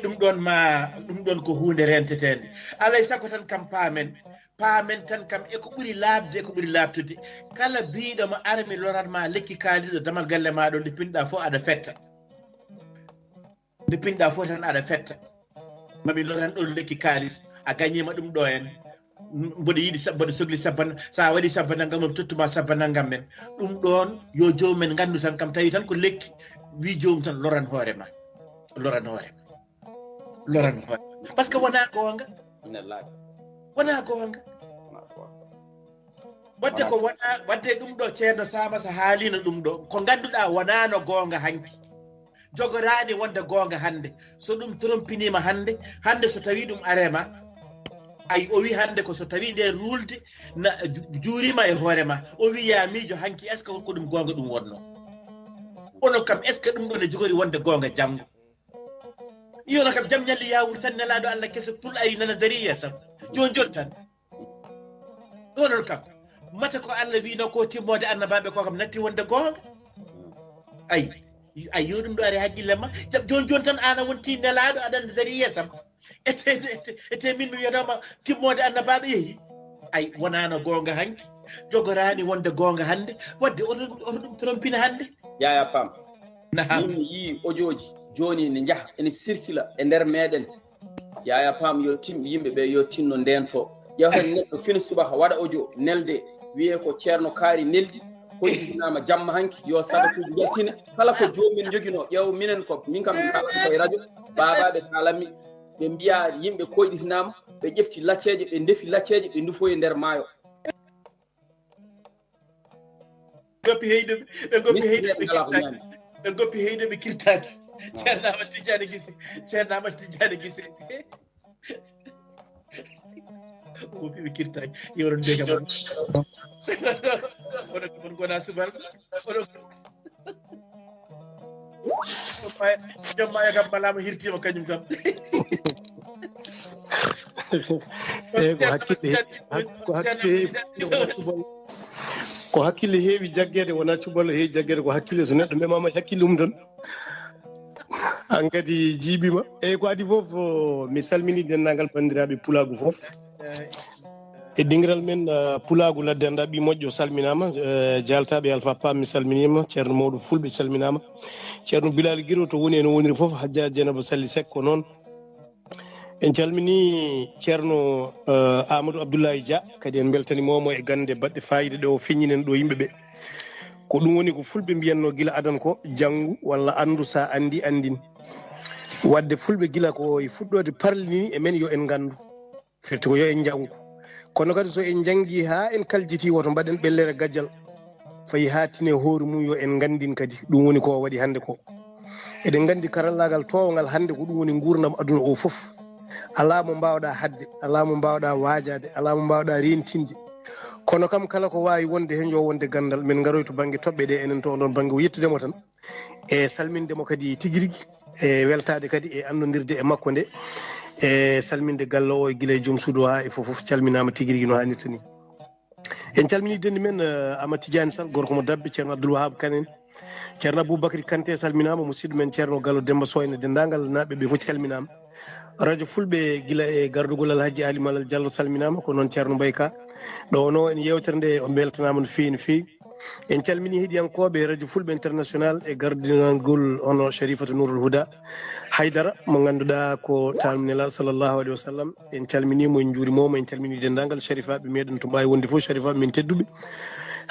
ɗum ɗon ko hunde rentetede alay sago tan kam paamen tan kam eko ɓuuri laabde eko ɓuuri laabtude kala biiɗo mo armi loratma lekki kaaliɗo damal galle ma ɗo nde pinɗa fof aɗa fetta nde pinɗa fof tan aɗa fetta mami loran ɗon lekki kaalis a gagnima ɗum ɗo en mboɗo yiiɗi mboɗo sohli sabana sa waɗi sabana ngam mom tottuma sabana ngam men ɗum ɗon yo jomumen gandu tan kam tawi tan ko lekki wi jomum tan loran hoorema par ce que wona gonga wadde ɗum ɗo ceerno Sama sa haalino ɗum ɗo ko ganduɗa wonano gonga hanki jogorani wonde gonga hande so ɗum trompinima hande so tawi ɗum arema ay o wi hande ko so tawi nde rulde na juurima e hoorema o wi ya miijo hanki est ce que ko ɗum gonga ɗum wonno onon kam est ce que ɗum ɗo ne jogori wonde gonga janggo yono kam jam ñalli yawur tan nelaɗo Allah kese ful ari nana dari yesam joni tan onon kam mata ko Allah wino ko timmode annabaɓe ko kam natti wonde gonga ay yo ɗum ɗo ari haqqille ma joni tan ana wonti nelaɗo aɗa dari yesam ete min mi wiyatama timmode annabaɓe yeehi ay wonano gonga hanki jogorani wonde gonga hande wadde oto ɗum trompina hande yaya pam min yi ojoji joni ne jaaha ene circula e nder meɗen yaya pam yo yimɓeɓe yo tinno ndento yewtan neɗɗo fina subaka waɗa audio nelde wiye ko ceerno kaari neldi hoyɗinama jamma hanki yo sadakuji jaltina kala ko jomumen joguino ƴeew minen ko min kam kalami koye radio babaɓe kalami ɓe mbiya yimɓe koyɗitinama ɓe ƴefti lacceje ɓe deefi lacceje ɓe dufoyi nder maayo ɓe goppi heyɗo ɓe kirtaki ceernama tijjani gisi goppi ɓe kirtaki yewron ndeka mon oɗon gona subalɓe jommaya kam malama hirtima kañum kam ko hakkille heewi jaggede wona cuballo heewi jaggede ko hakkille so neɗɗo memama hakkille mum tan an kadi jiibima eyyi ko adi foof mi salmini dendagal bandiraɓe pulagu foof e dingiral men pulagu ladde anda ɓi moƴƴo salminama jaltaɓe alpha pam mi salminima ceerno mawɗo fulɓe salminama ceerno bilal guiro to woni eno woniri foof hajja dieynaba salli sekko noon en calmini ceerno amadou abdoullahi dia kadi en beltanimomo e gande baɗɗe fayida ɗe o feññinen ɗo yimɓeɓe ko ɗum woni ko fulɓe mbiyanno gila adan ko janggu walla andu sa andi andin wadde fulɓe gila ko e fuɗɗode parlini e men yo en gandu firti ko yo en janggu kono kadi so en jangi ha en kaljiti woto mbaɗen ɓellere gajjal fayi hatine hoore mum yo en gandin kadi ɗum woni ko waɗi hande ko eɗen gandi karallagal towngal hande ko ɗum woni gurdam aduna o foof ala mo mbawɗa hadde ala mo mbawɗa wajade ala mo mbawɗa rentinde kono kam kala ko wawi wonde hen yo wonde gandal min garoy to banggue toɓɓe ɗe enen to ɗon banggue yettudemo tan e salmindemo kadi tigui rigui e weltade kadi e annodirde e makko nde e salminde galle o e guila e joom suudu ha e fofoof calminama tigui rigui no hannirta ni en calmini dendi men Amadou Tidiane Sall gorko mo dabbe ceerno abdulwahaabu kanen ceerno aboubacry kanté salminama musidɗo men ceerno gallo demba sow ene dendagal naɓeɓe fof calminama radio fulɓe guila e gardugol alhaji ali malal diallo salminama ko noon ceerno mbayka ɗo en yewtere nde o beltanama no fewi no fewi en calmini heeɗiyankoɓe radio fulɓe international e gardinagol hono sharifatu nourul huda haydara mo ganduɗa ko talminelal sallllahu alayhi wa sallam en calminimo en juurimomo en calmini dendagal sharifaɓe meɗen to mbawi wonde foof sharifaɓe men tedduɓe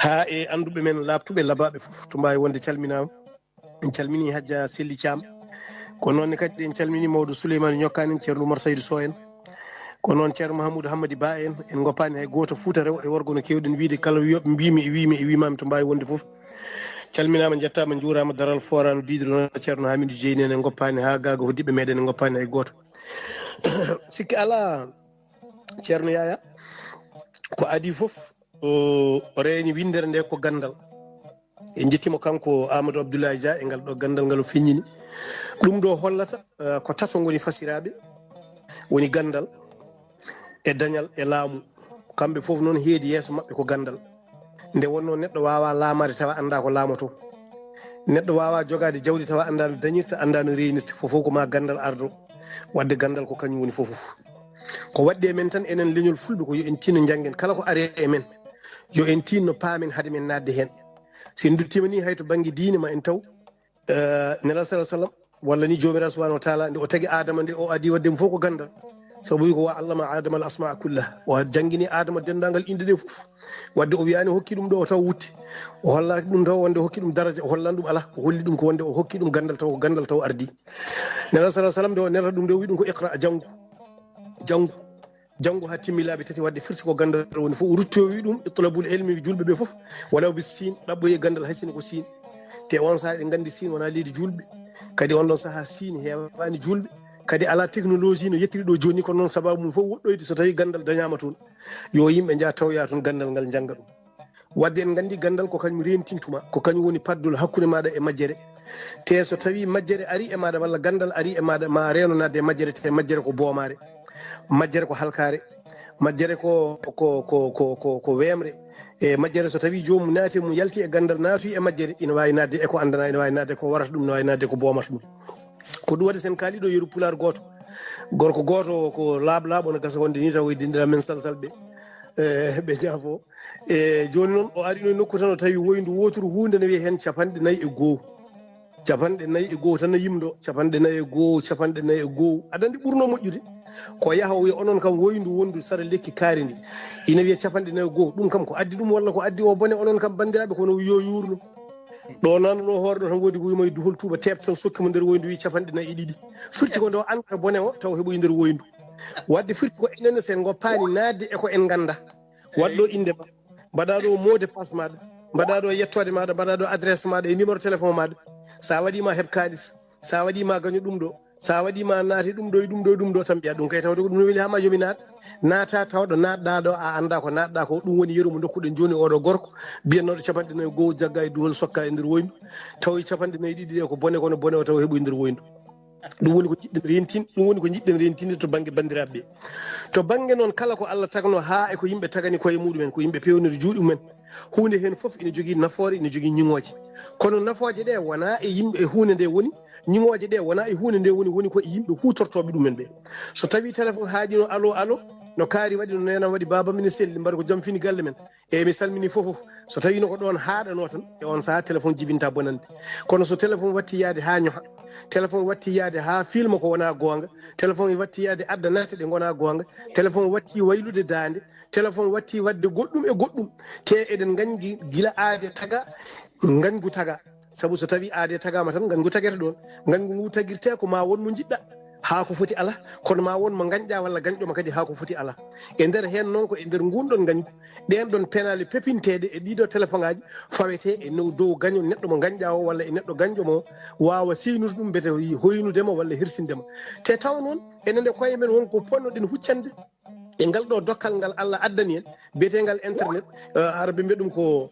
ha e anduɓe men labtuɓe labaɓe foof to mbawi wonde calminama en calmini hajja selli thiam ko noonne kadi en calmini mawɗo souleymane ñokkani ceerno oumar saydou sow en ko noon ceerno Mahamoudou Hammadi Ba en goppani hay goto Fouta rew e worgo no kewɗen wiide kala wiyoɓe wimami to mbawi wonde foof calminama jettama juurama daral forano didiro ceerno Hamidou Dieyni en goppani ha gaga hoddiɓe meɗen en goppani hay goto sikki ala ceerno Yaya ko adi foof o reeni windere nde ko gandal en jettimo kanko Amadou Abdoulaye Dia e ngal ɗo gandal ngal o feññini ɗum ɗo hollata ko tato goni fasiraɓe woni gandal e dañal e laamu kamɓe fof noon heedi yeeso maɓɓe ko gandal nde wonno neɗɗo wawa laamade tawa anda ko laamoto neɗɗo wawa jogade jawdi tawa anda no dañirta anda no reynirta fofo ko ma gandal ardo wadde gandal ko kañum woni fofof ko wadde e men tan enen leñol fulɓe ko yo en tinno janggen kala ko are e men yo en tinno paamen haade men nadde hen sen duttima ni hayto banggue diine ma en taw nela sallam walla ni jomiraɗo subahanahu wa taala nde o tagui adama nde o adi wadde fof ko gandal sabu wi ko wa allama adama al asma kullah o jangguini adama dendagal inde ɗe fof wadde o wiyani hokki ɗum ɗo o taw wutti o hollaki ɗum taw wonde hokki ɗum daraja o hollan ɗum ala o holli ɗum ko wonde o hokki ɗum gandal taw ko gandal taw ardi nela sallam nde o nerata ɗum nde o wi ɗum ko iqra janggo ha timmi laabi tati wadde firti ko gandal woni fof o rutti o wi ɗum itlabul ilmi julɓe ɓe fof walaw bis sin ɗaɓɓoye gandal haysini ko sin te on saaha ɗe gandi sin wona leydi julɓe kadi on ɗon saaha sin hewani julɓe kadi ala technologie no yettiri ɗo joni ko noon sababu mum fof woɗɗoyde so tawi gandal dañama toon yo yimɓe jaa tawya toon gandal ngal jangga ɗum wadde en gandi gandal ko kañum rentintuma ko kañum woni paddol hakkude maɗa e majjere te so tawi majjere ari e maɗa walla gandal ari e maɗa ma reno nadde e majjere te majjere ko boomare majjere ko halkare majjere ko wemre e majjere so tawi jomum naati mum yalti e gandal naatoyi e majjere ina wawi nadde e ko andana ina wawi nadde ko warata ɗum ne wawi nadde ko boomata ɗum ko ɗum waɗi sen kaaliɗo yeru pular goto gorko goto ko laaɓo no gasa wonde ni taw dindira men salsal ɓe jaafo e joni noon o ari no nokku tan o tawi woyndu woturu hunde ne wiye hen 42 tan no yimɗo 42 aɗa andi ɓurno moƴƴude ko yaha o wiya onon kam woyndu wondu sara lekki kaari ndi ina wiya 42 ɗum kam ko addi ɗum walla ko addi o bone onon kam bandiraɓe kono yo yurno ɗo nanno hoore ɗo tan woodi ko wima e duhol tuuba tebta tan sokkimo nder woyndu wi 42 firti ko ndo anda bone o taw heɓoyi nder woyndu wadde firti ko enenne sen goppani nadde e ko en ganda waɗɗo inde ma mbaɗa ɗo mot de passe maɗa mbaɗa ɗo yettode maɗa mbaɗa ɗo adresse maɗa e numéro téléphone maɗa sa waɗima heɓ kalis sa waɗima gaño ɗum ɗo sa waɗima naati ɗum ɗo tan mbiya ɗum kay tawde ko ɗum weli hama yomi naata tawɗo natɗa ɗo a anda ko natɗa ko ɗum woni yeru mo dokkuɗen joni oɗo gorko mbiyannoɗo 42 jagga e duhol sokka e nder woyndu tawi 42 ɗe ko bone kono bone o taw heɓoy nder woyndu ɗum woni ko jiɗɗen rentinde to banggue bandiraɓe ɓe to banggue noon kala ko Allah tagno ha e ko yimɓe tagani koye muɗumen ko yimɓe pewniri juuɗe mumen hunde hen foof ina jogui nafoore ina jogui ñiŋoje kono nafooje ɗe wona e yimɓe e hunde nde woni ñiŋoje ɗe wona e hunde nde woni ko yimɓe hutortoɓe ɗumen ɓe so tawi téléphone haaƴino allo no kaari waɗi no nenam waɗi baba ministére ɗi mbaɗa ko joom fini galle men e mi salmini fofof so tawi no ko ɗon haaɗano tan e on saaha téléphone jibinta bonande kono so téléphone watti yaade ha ñoha téléphone watti yaade ha filma ko wona gonga téléphone watti yaade adda naate ɗe gona gonga téléphone watti waylude dande téléphone watti wadde goɗɗum e goɗɗum te eɗen gañgi gila aade taga gañgu taga sabu so tawi aade tagama tan gañgu tagete ɗon gañgu ngu tagirte ko ma won mo jiɗɗa ha ko foti ala kono ma won mo gañƴa walla gañƴoma kadi ha ko foti ala e nder hen noon ko e nder ngunɗon gañgu ɗen ɗon penali pepintede e ɗiɗo téléphone aji fawete e dow gaño neɗɗo mo gañƴa o walla e neɗɗo gañƴomo wawa seynude ɗum bete hoynudema walla hirsindema te taw noon enen nde koye men wonko ponnoɗen huccande e ngal ɗo dokkal ngal Allah addani en biyetegal internet arabe mbiya ɗum ko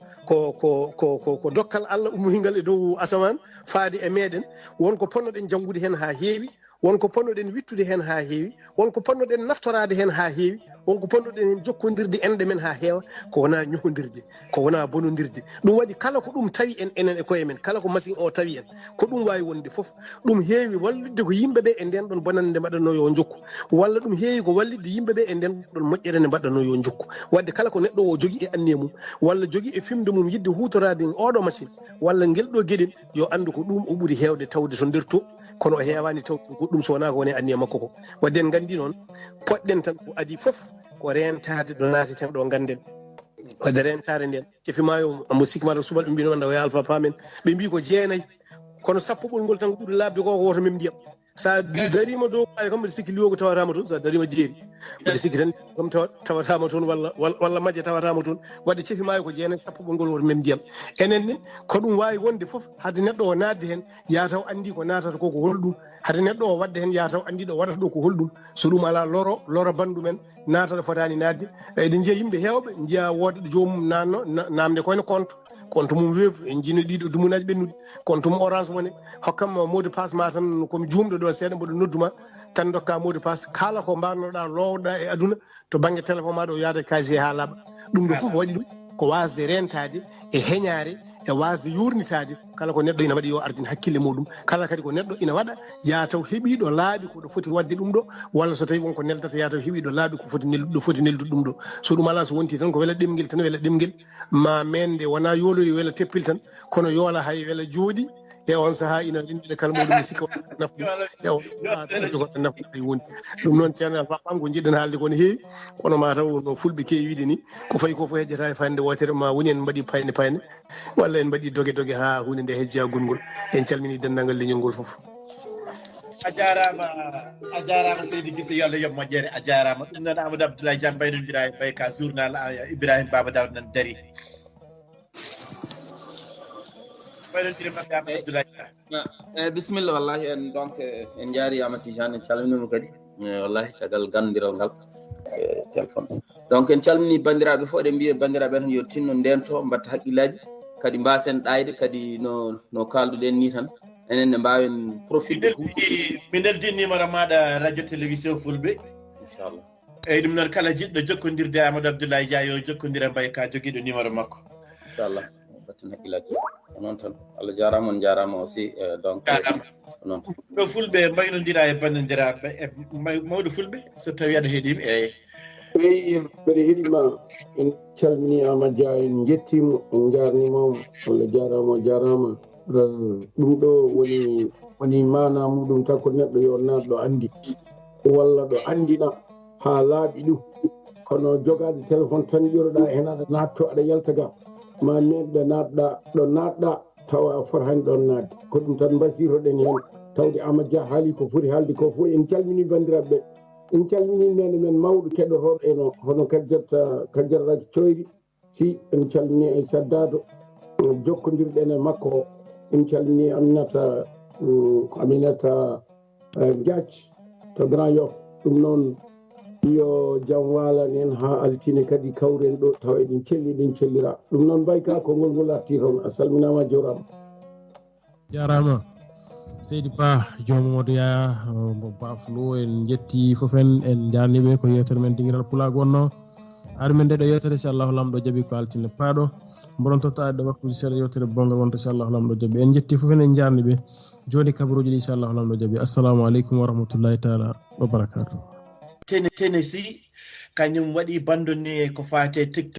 dokkal Allah ummoygal e dow asaman faade e meɗen wonko ponnoɗen janngude hen ha heewi wonko ponnoɗen wittude hen ha heewi wonko ponnoɗen naftorade hen ha heewi wonko ponnoɗen hen jokkodirde enɗe men ha heewa ko wona ñohodirde ko wona bonodirde ɗum waɗi kala ko ɗum tawi en enen e koye men kala ko machine o tawi en ko ɗum wawi wonde foof ɗum heewi wallidde ko yimɓeɓe e nden ɗon bonande nde mbaɗanno yo jokku walla ɗum heewi ko wallidde yimɓeɓe e nden ɗon moƴƴere nde mbaɗanno yo jokku wadde kala ko neɗɗo o jogui e anniye mum walla jogui e fimde mum yidde hutorade oɗo machine walla guel ɗo gueɗel yo andu ko ɗum o ɓuuri hewde tawde to nder to kono o hewani tawde goɗɗum so wona ko woni anniye makko ko wadde en gandi noon poɗɗen tan ko adi foof ko rentade ɗo naateten ɗo ganden wadde rentare nden cefimayo mo sikmaɗo suɓal ɓe mbino wanda o alpha pamen ɓe mbi ko jeenayyi kono sappo ɓolngol tan ko ɓuuri labde ko woto mem ndiyam sa darima dow ay kam mbiɗa sikki liwogo tawatama toon sa darima jeeri mbiɗa sikki tan kam tawatama toon walla majje tawatama toon wadde ceefi maayo ko jeenayi sappo ɓolngol woto mem ndiyam enen ne ko ɗum wawi wonde foof hade neɗɗo o nadde hen ya taw andi ko natata ko holɗum hade neɗɗo o wadde hen ya taw andi ɗo waɗata ɗo ko holɗum so ɗum ala loro bandumen natata fotani nadde eɗen jiiya yimɓe hewɓe jiiya wodɓe jomum nanno namde koyne compte mum weevu en jino ɗiɗo dumunaji ɓennuɗi compte mum orange money hokkam mot de passe ma tan komi jumɗo ɗo seeɗa mboɗo nodduma tan dokka mot de passe kala ko mbannoɗa lowɗa e aduna to banggue téléphone maɗa o yaada casier ha laaɓa ɗum ɗo foof waɗi ɗum ko wasde rentade e heñare e wasde yurnitade kala ko neɗɗo ina waɗi yo ardin hakkille muɗum kala kadi ko neɗɗo ina waɗa ya taw heeɓiɗo laaɓi koɗo foti wadde ɗum ɗo walla so tawi wonko neldata ya taw heeɓiɗo laaɓi ko foti neldude ɗum ɗo so ɗum ala so wonti tan ko wela ɗemguel tan wela ɗemguel ma mende wona yooloyo wela teppil tan kono yoola hay wela jooɗi e on saaha ina rimɗiɗe kala muɗum mi sikka nafɗum e on saaha jogoɗa nafɗum ay woni ɗum noon ceerno alfaɓɓam ko jiɗɗen haalde kono heewi kono mataw no fulɓe kewiide ni ko fayi ko fof hejjata e fande wotere ma woni en mbaɗi payne walla en mbaɗi dogue ha hunde nde hejja gongol en calmini denndangal leñol ngol fof a jarama seydi Guissé yo Allah yoɓ moƴƴere a jarama ɗum noon Amadou Abdoulaye Dia mbaynodira e ɓay ka journal Ibrahima Baba Daouda nan daari mbaynodira mbaɓe Amadou Abdoulaye Dia bisimilla wallahi en donc en jaariyama Tijane en calminima kadi wallahi caggal gandiral ngal téléphone donc en calmini bandiraɓe fof eɗen mbiya bandiraɓe tan yo tinno ndento mbatta haqqillaji kadi mbasen ɗayde kadi no kalduɗen ni tan enen ne mbawen profite mi neldi numéro maɗa radio télévision fulɓe inchallah eyyi ɗum noon kala jiɗɗo jokkodirde Amadou Abdoulaye Dia yo jokkodira mbaye ka joguiɗo numéro makko inchallah batten haqqillaji noon tan Allah jarama on jarama aussi donc noon tan ɗo fulɓe mbaynodira e bandodiraɓe e mawɗo fulɓe so tawi aɗa heeɗima eyi mbeɗa heeɗima en calmini Amadou Dia en jettimo en jarnimamo Allah jarama ɗum ɗo woni mana muɗum tan ko neɗɗo yo natɗo andi walla ɗo andina ha laaɓi ɗum kono jogade téléphone tan ƴoroɗa hen aɗa natto aɗa yaltaga ma neɗɗo ɗo natɗa tawa a fotani ɗon nadde ko ɗum tan mbasiroɗen hen tawde Amadou Dia haali ko foti haalde ko fof en calmini bandiraɓeɓe en calmini nene men mawɗo keɗotoɗo eno hono kajjataki coyri si en calmini e saddado jokkodirɗen e makko o en calmini Aminata Diac to Grand Yoff ɗum noon yo jaam walan en ha altine kadi kawren ɗo taw eɗen cellira ɗum noon mbayka konngol ngol arti toon a salminama jorama jarama seydi Ba jomomodo Yaya mo Baflo en jetti fof en jarniɓe ko yewtere men dingiral Pulago wonno ar men ndeɗo yewtere inchallahu lamɗo jaaɓi ko altine paaɗo mboɗon tottade waktuji seeɗa yewtere bongal wonta inchallahu lamɗo jaaɓi en jetti fof en jarniɓe joni kabaruji ɗi inchallahu lamɗo jaaɓi assalamu aleykum wa rahmatullahi taala wa barakatuh Tennessee kañum waɗi bandone ko fate